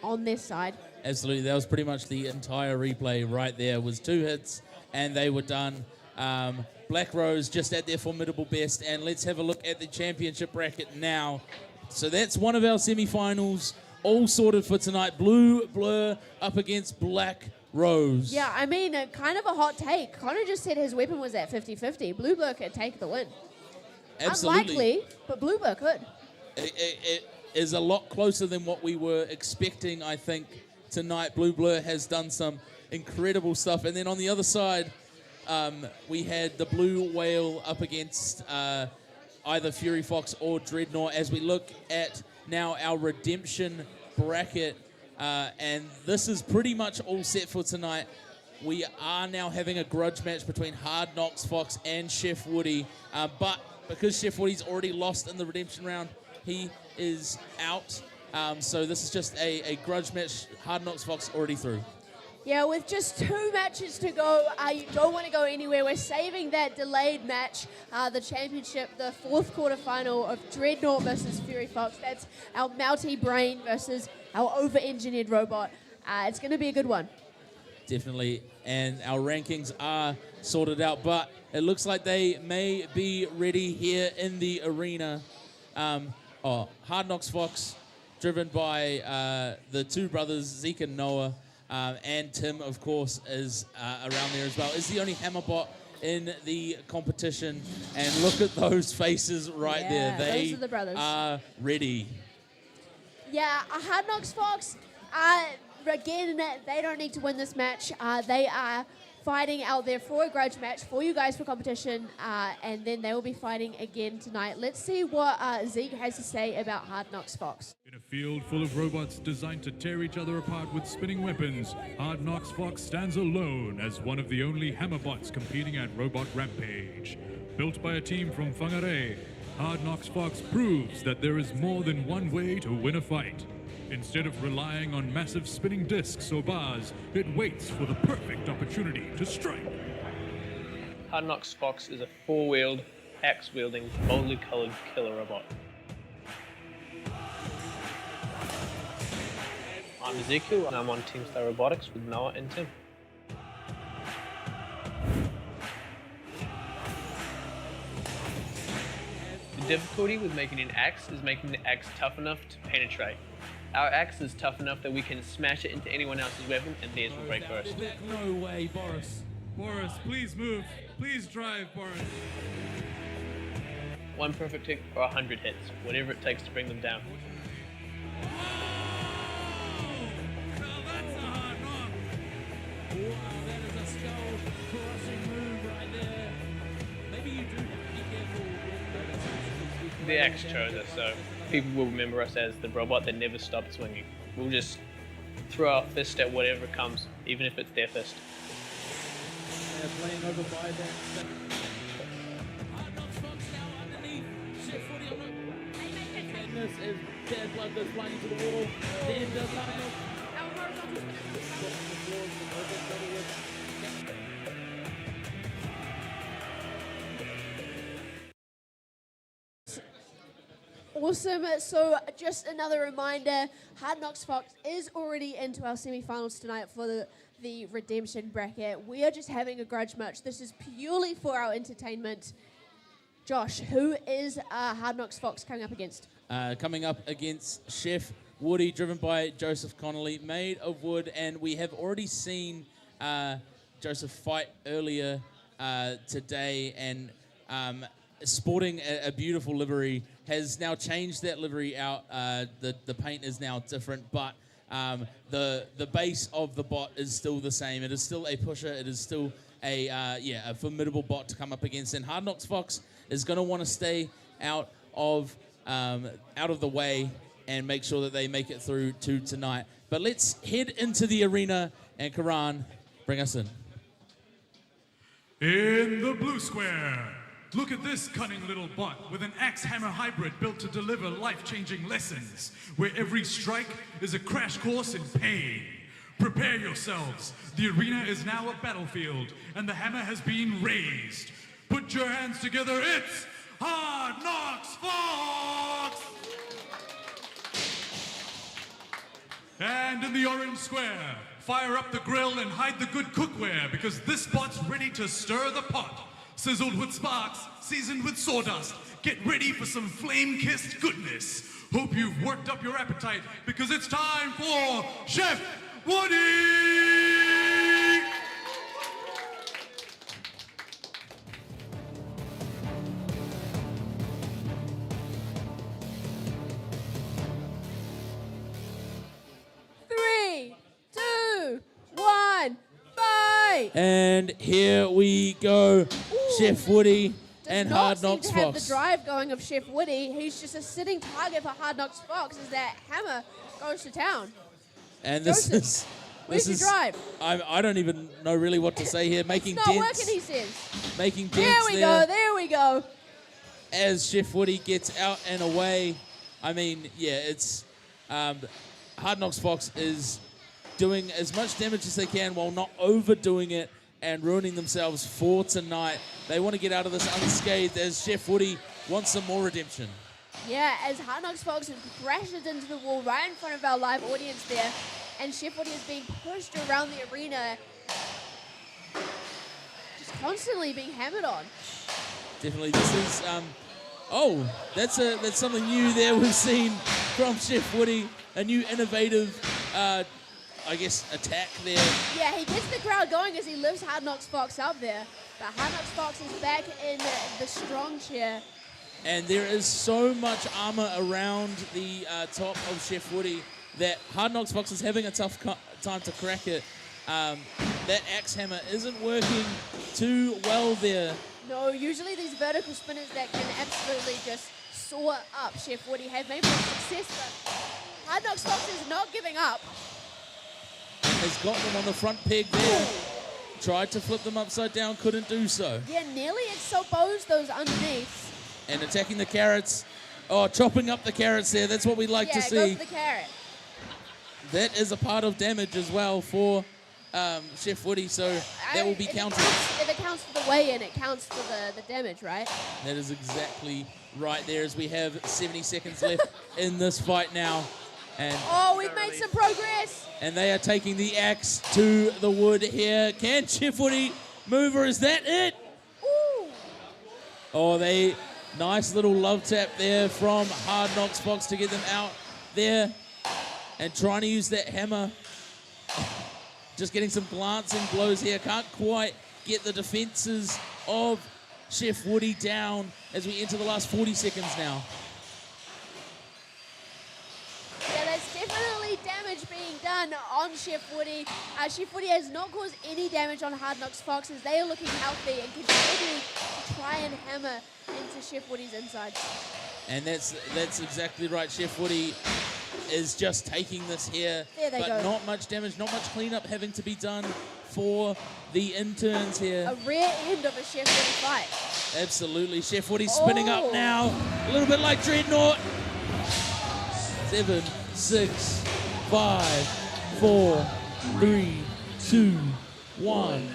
on this side. Absolutely, that was pretty much the entire replay right there. Was 2 hits, and they were done. Black Rose just at their formidable best, and let's have a look at the championship bracket now. So that's one of our semi-finals, all sorted for tonight. Blue Blur up against Black Rose. Yeah, I mean, kind of a hot take. Connor just said his weapon was at 50-50. Blue Blur could take the win. Absolutely. Unlikely, but Blue Blur could. It is a lot closer than what we were expecting, I think, tonight. Blue Blur has done some incredible stuff. And then on the other side, we had the Blue Whale up against either Fury Fox or Dreadnought as we look at now our redemption bracket. And this is pretty much all set for tonight. We are now having a grudge match between Hard Knocks Fox and Chef Woody. But because Chef Woody's already lost in the redemption round, he is out. So this is just a grudge match. Hard Knocks Fox already through. Yeah, with just 2 matches to go, you don't want to go anywhere. We're saving that delayed match, the championship, the 4th quarterfinal of Dreadnought versus Fury Fox. That's our Melty Brain versus our over-engineered robot. It's going to be a good one. Definitely, and our rankings are sorted out, but it looks like they may be ready here in the arena. Hard Knocks Fox, driven by the 2 brothers, Zeke and Noah, and Tim, of course, is around there as well. Is the only Hammerbot in the competition, and look at those faces right there. They those are the brothers. are ready. Yeah, Hard Knocks Fox, again, they don't need to win this match. They are fighting out there for a grudge match for you guys for competition, and then they will be fighting again tonight. Let's see what Zeke has to say about Hard Knocks Fox. In a field full of robots designed to tear each other apart with spinning weapons, Hard Knocks Fox stands alone as one of the only hammerbots competing at Robot Rampage. Built by a team from Whangarei, Hard Knocks Fox proves that there is more than one way to win a fight. Instead of relying on massive spinning discs or bars, it waits for the perfect opportunity to strike. Hard Knocks Fox is a four-wheeled, axe-wielding, boldly coloured killer robot. I'm Ezekiel, and I'm on Team Star Robotics with Noah and Tim. The difficulty with making an axe is making the axe tough enough to penetrate. Our axe is tough enough that we can smash it into anyone else's weapon, and theirs will break first. No way, Boris. Boris, please move. Please drive, Boris. One perfect hit or 100 hits, whatever it takes to bring them down. That is a skull-crushing move right there. Maybe you do be careful with The axe chose us, so people will remember us as the robot that never stopped swinging. We'll just throw our fist at whatever comes, even if it's their fist. They're playing over by that. Hard Knocks Fox now underneath. Chef Footy on the... Madness as Bad Blood goes flying into the wall. Then does Hard Knocks. Awesome. So just another reminder, Hard Knocks Fox is already into our semi-finals tonight for the redemption bracket. We are just having a grudge match. This is purely for our entertainment. Josh, who is Hard Knocks Fox coming up against? Coming up against Chef Woody, driven by Joseph Connolly, made of wood, and we have already seen Joseph fight earlier today, and sporting a beautiful livery, has now changed that livery out. The paint is now different, but the base of the bot is still the same. It is still a pusher. It is still a formidable bot to come up against, and Hard Knocks Fox is going to want to stay out of the way and make sure that they make it through to tonight. But let's head into the arena, and Karan, bring us in. In the blue square, look at this cunning little bot with an axe-hammer hybrid built to deliver life-changing lessons, where every strike is a crash course in pain. Prepare yourselves. The arena is now a battlefield, and the hammer has been raised. Put your hands together. It's Hard Knocks Fox! And in the orange square, fire up the grill and hide the good cookware, because this bot's ready to stir the pot. Sizzled with sparks, seasoned with sawdust. Get ready for some flame-kissed goodness. Hope you've worked up your appetite, because it's time for Chef Woody! And here we go, Chef Woody and Hard Knocks Fox. Does not seem to have Fox. the drive going of Chef Woody. He's just a sitting target for Hard Knocks Fox as that hammer goes to town. And this Joseph, is... where's your drive? I don't even know really what to say here. Making It's not dents. working, he says. Making There dents we go, there we go. As Chef Woody gets out and away. I mean, yeah, it's... Hard Knocks Fox is doing as much damage as they can while not overdoing it and ruining themselves for tonight. They want to get out of this unscathed as Chef Woody wants some more redemption. Yeah, as Hard Knocks Fox crashes into the wall right in front of our live audience there, and Chef Woody is being pushed around the arena, just constantly being hammered on. Definitely, this is... that's something new there we've seen from Chef Woody. A new innovative... I guess, attack there. Yeah, he gets the crowd going as he lifts Hard Knocks Fox up there. But Hard Knocks Fox is back in the strong chair. And there is so much armor around the top of Chef Woody that Hard Knocks Fox is having a tough time to crack it. That axe hammer isn't working too well there. No, usually these vertical spinners that can absolutely just soar up Chef Woody have maybe some success, but Hard Knocks Fox is not giving up. Has got them on the front peg there. Tried to flip them upside down, couldn't do so. Yeah, nearly exposed those underneath. And attacking the carrots. Oh, chopping up the carrots there. That's what we like to see. Yeah, go for the carrot. That is a part of damage as well for Chef Woody, so that will be counted. If it counts for the weigh-in, it counts for the damage, right? That is exactly right there, as we have 70 seconds left in this fight now. And we've made some progress. And they are taking the axe to the wood here. Can Chef Woody move, or is that it? Ooh. Oh, nice little love tap there from Hard Knocks Fox to get them out there. And trying to use that hammer. Just getting some glancing blows here. Can't quite get the defenses of Chef Woody down as we enter the last 40 seconds now. Yeah, there's definitely damage being done on Chef Woody. Chef Woody has not caused any damage on Hard Knocks Fox as they are looking healthy and continuing to try and hammer into Chef Woody's insides. And that's exactly right. Chef Woody is just taking this here. There they but go. Not much damage, not much cleanup having to be done for the interns here. A rare end of a Chef Woody fight. Absolutely. Chef Woody spinning up now. A little bit like Dreadnought. 7, 6, 5, 4, 3, 2, 1.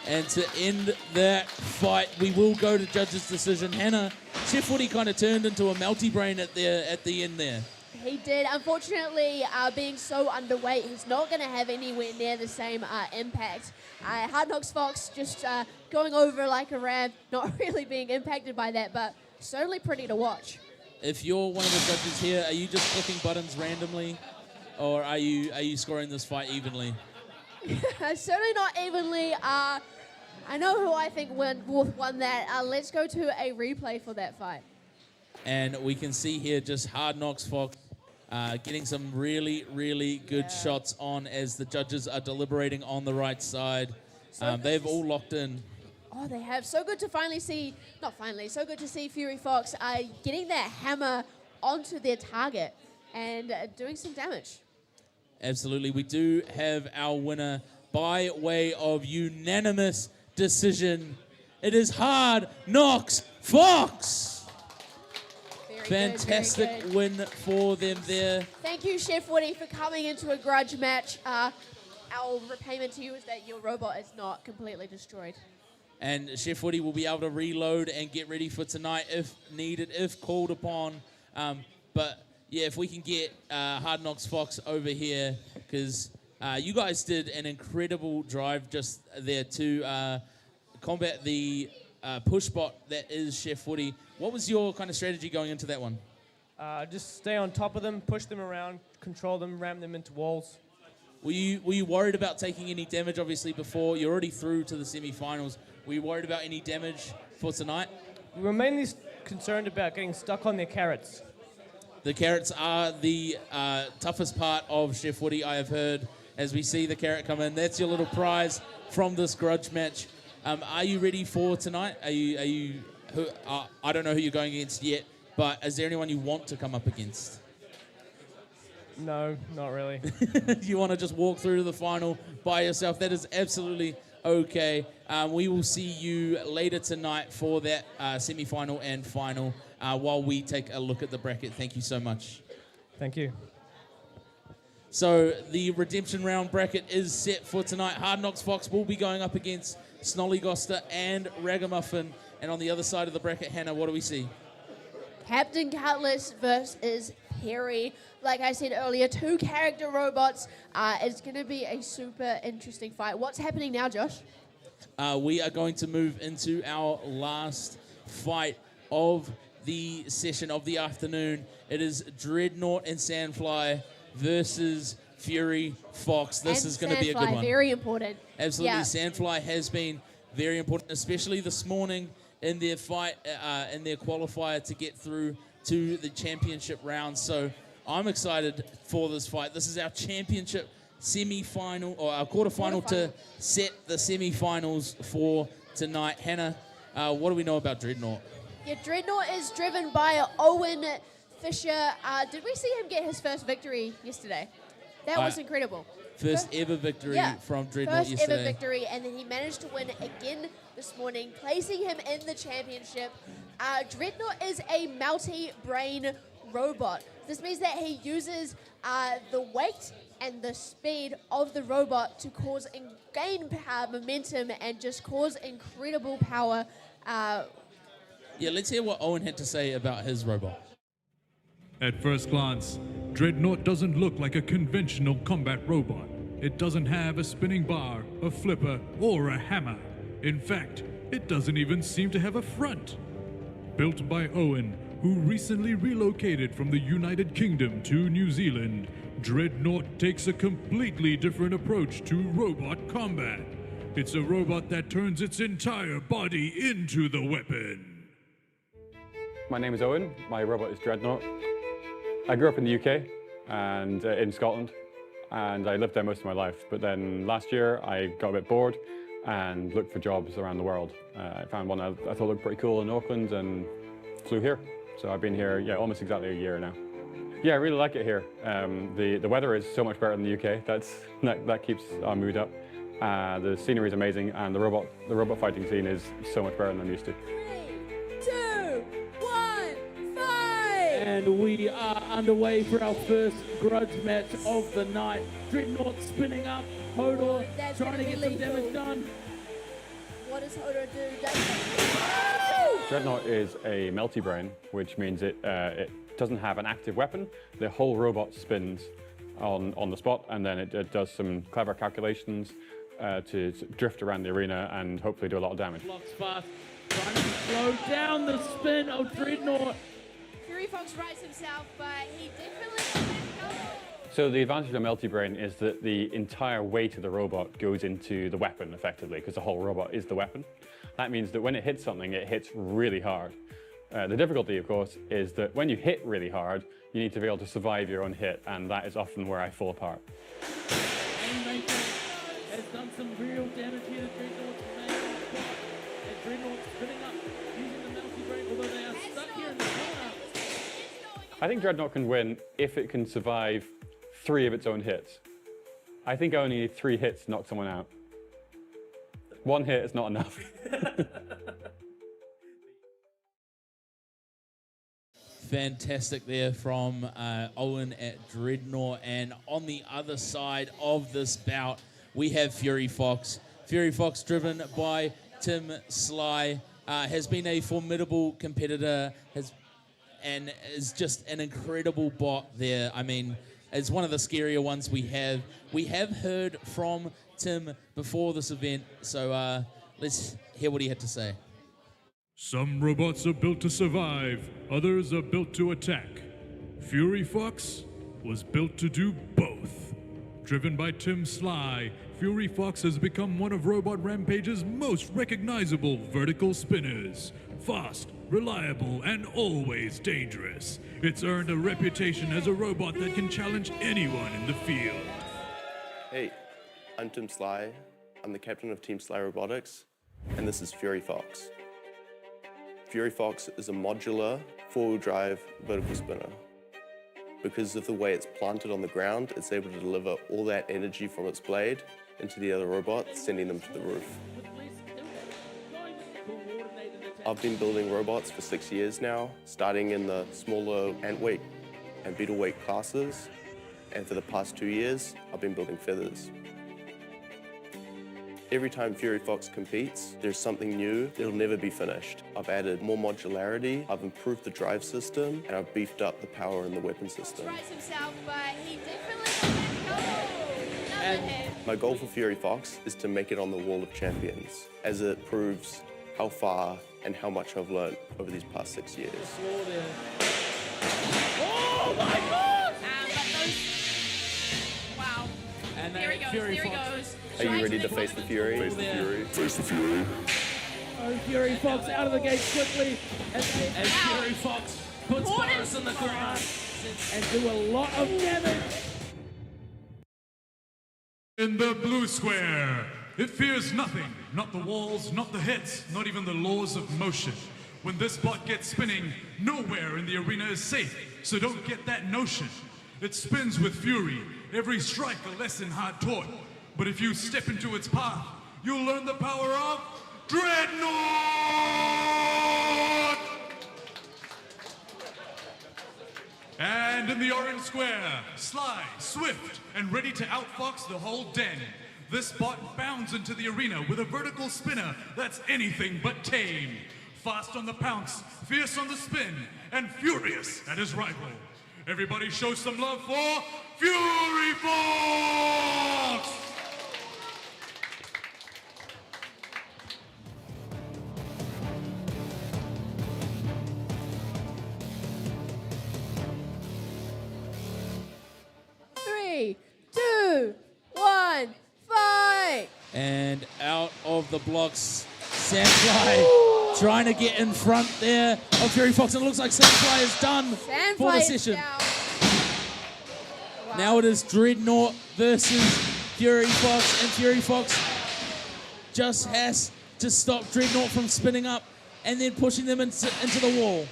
And to end that fight, we will go to judge's decision. Hannah, Chef Woody kind of turned into a melty brain at the end there. He did. Unfortunately, being so underweight, he's not going to have anywhere near the same impact. Hard Knocks Fox just going over like a ram, not really being impacted by that, but certainly pretty to watch. If you're one of the judges here, are you just clicking buttons randomly, or are you scoring this fight evenly? Certainly not evenly. I know who I think won that. Let's go to a replay for that fight. And we can see here just Hard Knocks Fox getting some really, really good shots on as the judges are deliberating on the right side. They've all locked in. Oh, they have. So good to so good to see Fury Fox getting that hammer onto their target and doing some damage. Absolutely. We do have our winner by way of unanimous decision. It is Hard Knocks Fox. Fantastic win for them there. Thank you, Chef Woody, for coming into a grudge match. Our repayment to you is that your robot is not completely destroyed. And Chef Woody will be able to reload and get ready for tonight if needed, if called upon. But yeah, if we can get Hard Knocks Fox over here, because you guys did an incredible drive just there to combat the push bot that is Chef Woody. What was your kind of strategy going into that one? Just stay on top of them, push them around, control them, ram them into walls. Were you worried about taking any damage, obviously, before? You're already through to the semi-finals. Were you worried about any damage for tonight? We were mainly concerned about getting stuck on their carrots. The carrots are the toughest part of Chef Woody, I have heard, as we see the carrot come in. That's your little prize from this grudge match. Are you ready for tonight? I don't know who you're going against yet, but is there anyone you want to come up against? No, not really. You want to just walk through to the final by yourself? That is absolutely okay. We will see you later tonight for that semi-final and final while we take a look at the bracket. Thank you so much. Thank you. So the redemption round bracket is set for tonight. Hard Knocks Fox will be going up against Snollygoster and Ragamuffin. And on the other side of the bracket, Hannah, what do we see? Captain Cutlass versus Perry. Like I said earlier, 2 character robots. It's going to be a super interesting fight. What's happening now, Josh? We are going to move into our last fight of the session of the afternoon. It is Dreadnought and Sandfly versus Fury Fox. This is going to be a good one. Very important. Absolutely. Yeah. Sandfly has been very important, especially this morning in their fight, in their qualifier to get through to the championship round. So I'm excited for this fight. This is our championship semi-final, or our quarterfinal to set the semi-finals for tonight. Hannah, what do we know about Dreadnought? Yeah, Dreadnought is driven by Owen Fisher. Did we see him get his first victory yesterday? That was incredible. First ever victory from Dreadnought first yesterday. Ever victory, and then he managed to win again this morning, placing him in the championship. Dreadnought is a multi-brain robot. This means that he uses the weight and the speed of the robot to cause and gain momentum and just cause incredible power. Yeah, let's hear what Owen had to say about his robot. At first glance, Dreadnought doesn't look like a conventional combat robot. It doesn't have a spinning bar, a flipper, or a hammer. In fact, it doesn't even seem to have a front. Built by Owen, who recently relocated from the United Kingdom to New Zealand, Dreadnought takes a completely different approach to robot combat. It's a robot that turns its entire body into the weapon. My name is Owen. My robot is Dreadnought. I grew up in the UK and in Scotland, and I lived there most of my life. But then last year I got a bit bored and looked for jobs around the world. I found one I thought looked pretty cool in Auckland and flew here. So I've been here, almost exactly a year now. Yeah, I really like it here. The weather is so much better than the UK. That keeps our mood up. The scenery is amazing, and the robot fighting scene is so much better than I'm used to. 3, 2, 1, fight! And we are underway for our first grudge match of the night. Dreadnought spinning up, Hodor trying to get some damage done. What does Hodor do? Dreadnought is a multi-brain, which means it doesn't have an active weapon. The whole robot spins on the spot, and then it does some clever calculations to drift around the arena and hopefully do a lot of damage. Blocks fast, trying to slow down the spin of Dreadnought. Fury Fox rights himself, but he definitely So the advantage of multi-brain is that the entire weight of the robot goes into the weapon effectively, because the whole robot is the weapon. That means that when it hits something, it hits really hard. The difficulty, of course, is that when you hit really hard, you need to be able to survive your own hit, and that is often where I fall apart. Haymaker has done some real damage here to Dreadnought's main spot. And Dreadnought spinning up, using the multi-brain, although they are stuck here in the corner. I think Dreadnought can win if it can survive 3 of its own hits. I think I only need 3 hits to knock someone out. 1 hit is not enough. Fantastic there from Owen at Dreadnought. And on the other side of this bout, we have Fury Fox. Fury Fox, driven by Tim Sly, has been a formidable competitor and is just an incredible bot there. I mean, it's one of the scarier ones we have. We have heard from Tim before this event, so let's hear what he had to say. Some robots are built to survive, others are built to attack. Fury Fox was built to do both. Driven by Tim Sly, Fury Fox has become one of Robot Rampage's most recognizable vertical spinners. Fast, reliable, and always dangerous. It's earned a reputation as a robot that can challenge anyone in the field. Hey, I'm Tim Sly. I'm the captain of Team Sly Robotics, and this is Fury Fox. Fury Fox is a modular, four-wheel drive vertical spinner. Because of the way it's planted on the ground, it's able to deliver all that energy from its blade into the other robots, sending them to the roof. I've been building robots for 6 years now, starting in the smaller ant weight and beetle weight classes, and for the past 2 years, I've been building feathers. Every time Fury Fox competes, there's something new that'll never be finished. I've added more modularity, I've improved the drive system, and I've beefed up the power in the weapon system. Himself, but he definitely My goal for Fury Fox is to make it on the Wall of Champions, as it proves how far and how much I've learned over these past 6 years. Oh my God! Wow. And there he goes, Fury there he Fox. goes. Are you ready to face the Fury? Face the Fury. Face the Fury. Oh, Fury Fox out of the gate quickly as Fury Fox puts Boris in the grass and do a lot of damage. In the blue square, it fears nothing, not the walls, not the hits, not even the laws of motion. When this bot gets spinning, nowhere in the arena is safe, so don't get that notion. It spins with fury, every strike a lesson hard taught. But if you step into its path, you'll learn the power of Dreadnought! And in the orange square, sly, swift, and ready to outfox the whole den. This bot bounds into the arena with a vertical spinner that's anything but tame. Fast on the pounce, fierce on the spin, and furious at his rival. Everybody show some love for Fury Fox! Three, two, one, fight! And out of the blocks, Sandfly trying to get in front there of Fury Fox. And it looks like Sandfly is done for the session. Now it is Dreadnought versus Fury Fox, and Fury Fox just has to stop Dreadnought from spinning up and then pushing them into the wall.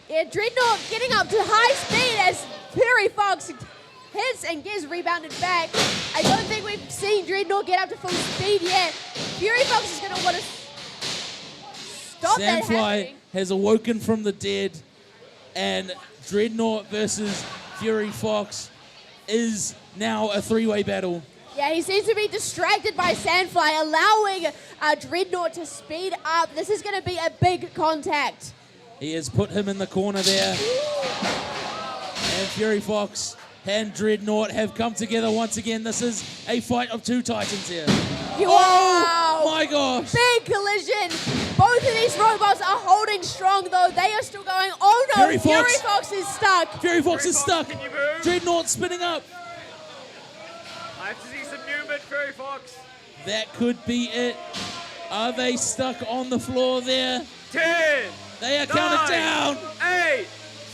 Yeah, Dreadnought getting up to high speed as Fury Fox hits and gets rebounded back. I don't think we've seen Dreadnought get up to full speed yet. Fury Fox is going to want to stop that happening. Sandfly has awoken from the dead, and Dreadnought versus Fury Fox is now a three-way battle. Yeah, he seems to be distracted by Sandfly, allowing Dreadnought to speed up. This is going to be a big contact. He has put him in the corner there. And Fury Fox and Dreadnought have come together once again. This is a fight of two titans here. Wow! Oh my gosh! Big collision. Both of these robots are holding strong, though. They are still going. Oh no! Fury Fox is stuck. Fury Fox is stuck. Dreadnought spinning up. I have to see some movement, Fury Fox. That could be it. Are they stuck on the floor there? 10. They are counted down. 8,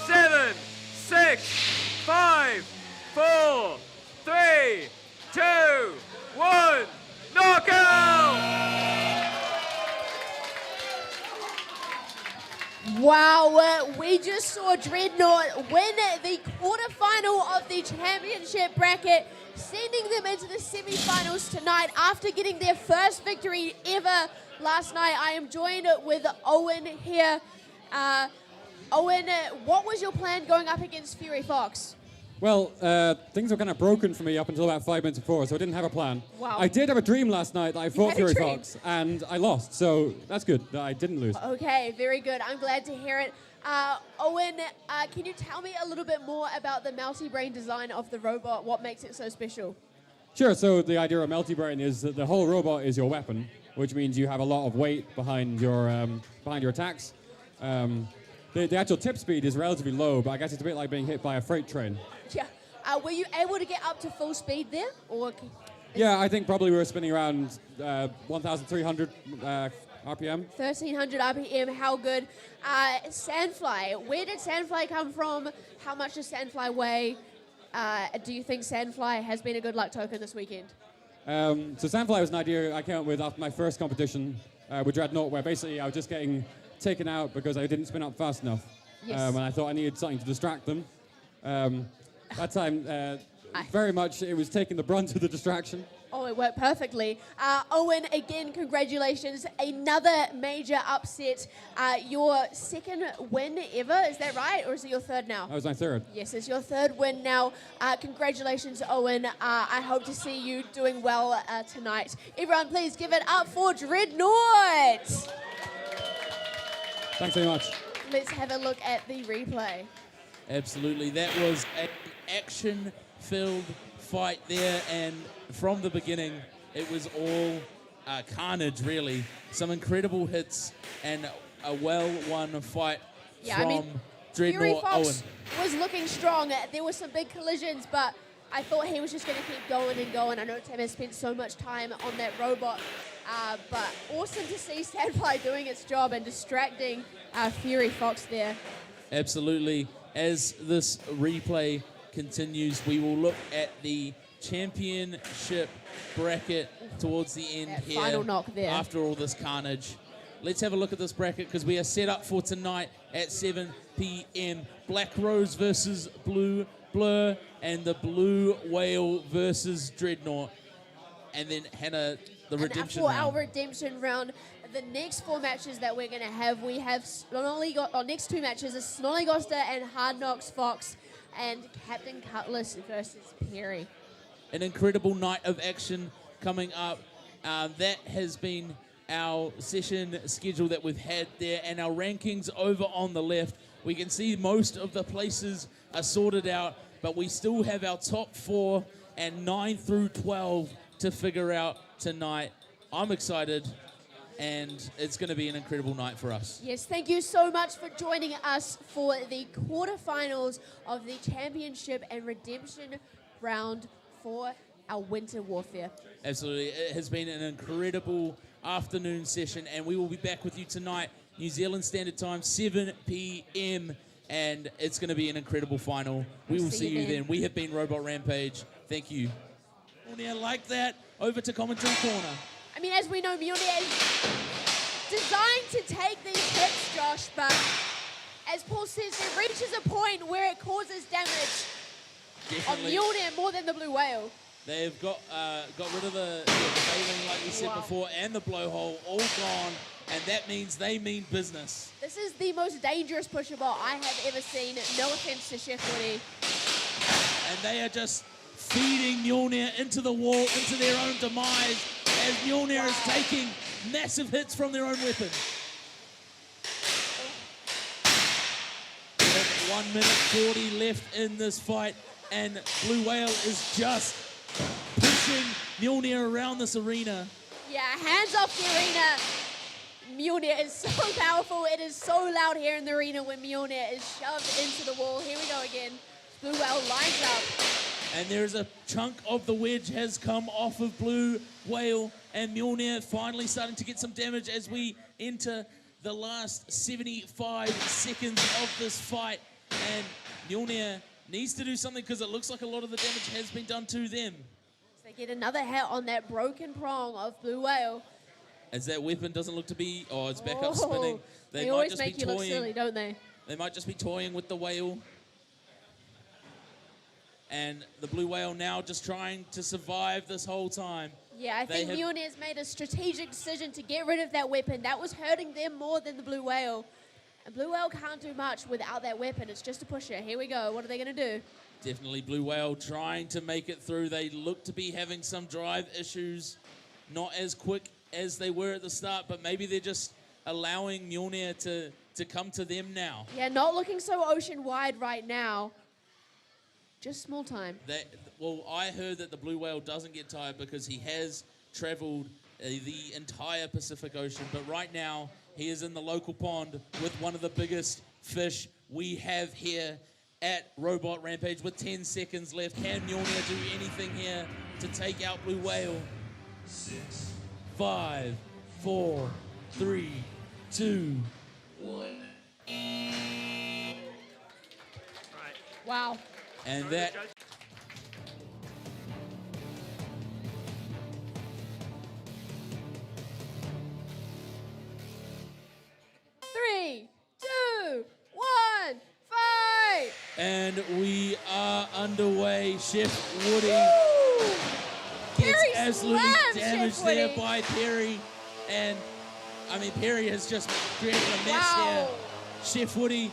7, 6, 5, 4, 3, 2, 1. Knockout! Wow, we just saw Dreadnought win the quarterfinal of the championship bracket, sending them into the semifinals tonight after getting their first victory ever last night. I am joined with Owen here. Owen, what was your plan going up against Fury Fox? Well, things were kind of broken for me up until about 5 minutes before, so I didn't have a plan. Wow. I did have a dream last night that I fought had a Fury dream? Fox, and I lost, so that's good that I didn't lose. Okay, very good. I'm glad to hear it. Owen, can you tell me a little bit more about the multi-brain design of the robot? What makes it so special? Sure, so the idea of multi-brain is that the whole robot is your weapon, which means you have a lot of weight behind your attacks. The actual tip speed is relatively low, but I guess it's a bit like being hit by a freight train. Yeah. Were you able to get up to full speed there? Or Yeah, I think probably we were spinning around 1,300 RPM. 1,300 RPM, how good. Sandfly, where did Sandfly come from? How much does Sandfly weigh? Do you think Sandfly has been a good luck token this weekend? So Sandfly was an idea I came up with after my first competition with Dreadnought, where basically I was just getting taken out because I didn't spin up fast enough. Yes. And I thought I needed something to distract them. That time, very much it was taking the brunt of the distraction. Oh, it worked perfectly. Owen, again, congratulations. Another major upset. Your second win ever, is that right? Or is it your third now? That was my third. Yes, it's your third win now. Congratulations, Owen. I hope to see you doing well tonight. Everyone, please give it up for Dreadnought. Thanks very much. Let's have a look at the replay. Absolutely. That was an action-filled fight there, and from the beginning, it was all carnage, really. Some incredible hits and a well-won fight from Fury Dreadnought Owen. Fox was looking strong. There were some big collisions, but I thought he was just going to keep going and going. I know Tim has spent so much time on that robot, but awesome to see Sandfly doing its job and distracting Fury Fox there. Absolutely. As this replay continues, we will look at the championship bracket towards the end That here. final knock there. After all this carnage. Let's have a look at this bracket because we are set up for tonight at 7 p.m. Black Rose versus Blue Blur and the Blue Whale versus Dreadnought. And then Hannah, the redemption For round. our redemption round, the next 4 matches that we're going to have, we have next 2 matches is Snollygoster and Hard Knocks Fox and Captain Cutlass versus Perry. An incredible night of action coming up. That has been our session schedule that we've had there, and our rankings over on the left. We can see most of the places are sorted out, but we still have our top 4 and 9 through 12 to figure out tonight. I'm excited, and it's going to be an incredible night for us. Yes, thank you so much for joining us for the quarterfinals of the championship and redemption round for our Winter Warfare. Absolutely. It has been an incredible afternoon session, and we will be back with you tonight, New Zealand Standard Time, 7 p.m., and it's going to be an incredible final. We will see you then. We have been Robot Rampage. Thank you. Yeah, like that, over to commentary corner. I mean, as we know, Mjolnir is designed to take these hits, Josh, but as Paul says, it reaches a point where it causes damage on Definitely. Mjolnir more than the Blue Whale. They've got rid of the Baling, like we said before, and the blowhole, all gone, and that means they mean business. This is the most dangerous pusher bot I have ever seen. No offense to Chef Woody. And they are just feeding Mjolnir into the wall, into their own demise, as Mjolnir is taking massive hits from their own weapon. With 1 minute 40 left in this fight, and Blue Whale is just pushing Mjolnir around this arena. Yeah, hands off the arena. Mjolnir is so powerful. It is so loud here in the arena when Mjolnir is shoved into the wall. Here we go again. Blue Whale lines up. And there's a chunk of the wedge has come off of Blue Whale, and Mjolnir finally starting to get some damage as we enter the last 75 seconds of this fight. And Mjolnir needs to do something because it looks like a lot of the damage has been done to them. So they get another hit on that broken prong of Blue Whale. As that weapon doesn't look to be, it's back up spinning. They might always just make be you look toying. silly, don't they? They might just be toying with the whale. And the Blue Whale now just trying to survive this whole time. Yeah, I think Mjolnir's made a strategic decision to get rid of that weapon. That was hurting them more than the Blue Whale. And Blue Whale can't do much without that weapon. It's just a pusher. Here we go. What are they going to do? Definitely Blue Whale trying to make it through. They look to be having some drive issues. Not as quick as they were at the start, but maybe they're just allowing Mjolnir to come to them now. Yeah, not looking so ocean-wide right now. Just small time. I heard that the Blue Whale doesn't get tired because he has traveled the entire Pacific Ocean, but right now he is in the local pond with one of the biggest fish we have here at Robot Rampage with 10 seconds left. Can Mjolnir do anything here to take out Blue Whale? 5, 4, 3, 2, 1. Wow. And that... Three, two, one, fight! And we are underway. Chef Woody gets Perry absolutely slams damaged Chef there Woody. by Perry. And, I mean, Perry has just created a mess Wow. here. Chef Woody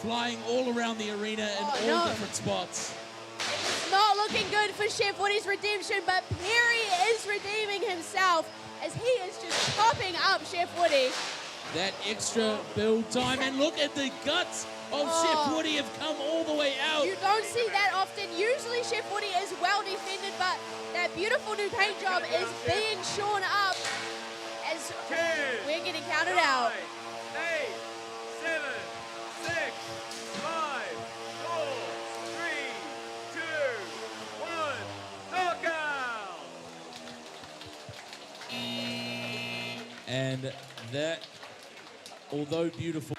flying all around the arena in all no. different spots. It's not looking good for Chef Woody's redemption, but Perry is redeeming himself as he is just chopping up Chef Woody. That extra build time. And look at the guts of Chef Woody have come all the way out. You don't see that often. Usually Chef Woody is well defended, but that beautiful new paint job is being shorn up as we're getting counted out. 8, 7, 6, 5, 4, 3, 2, 1. And that, although beautiful,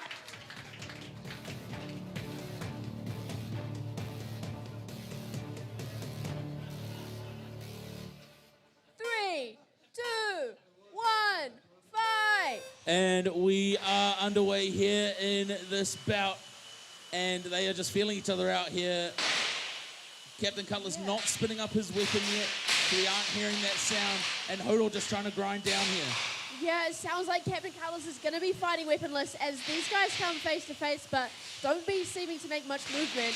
3, 2, 1, fight! and we are underway here in this bout, and they are just feeling each other out here. Captain Cutlass not spinning up his weapon yet, so we aren't hearing that sound, and Hodor just trying to grind down here. Yeah, it sounds like Captain Cutlass is going to be fighting weaponless as these guys come face to face, but don't be seeming to make much movement.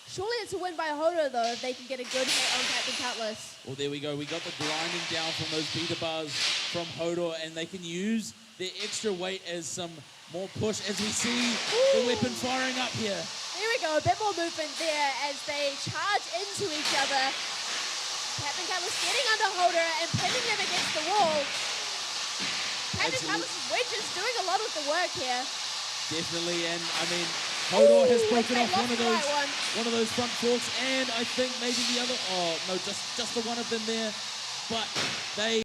Surely it's a win by Hodor, though, if they can get a good hit on Captain Cutlass. Well, there we go. We got the grinding down from those beta bars from Hodor, and they can use their extra weight as some more push as we see the weapon firing up here. Here we go, a bit more movement there as they charge into each other. Captain Cutlass getting under Hodor and pinning him against the wall. Captain Cutlass' wedge is doing a lot of the work here. Definitely, and I mean, Hodor has broken they off lost the right one of those front forks, and I think maybe the other. Oh no, just the one of them there, but they.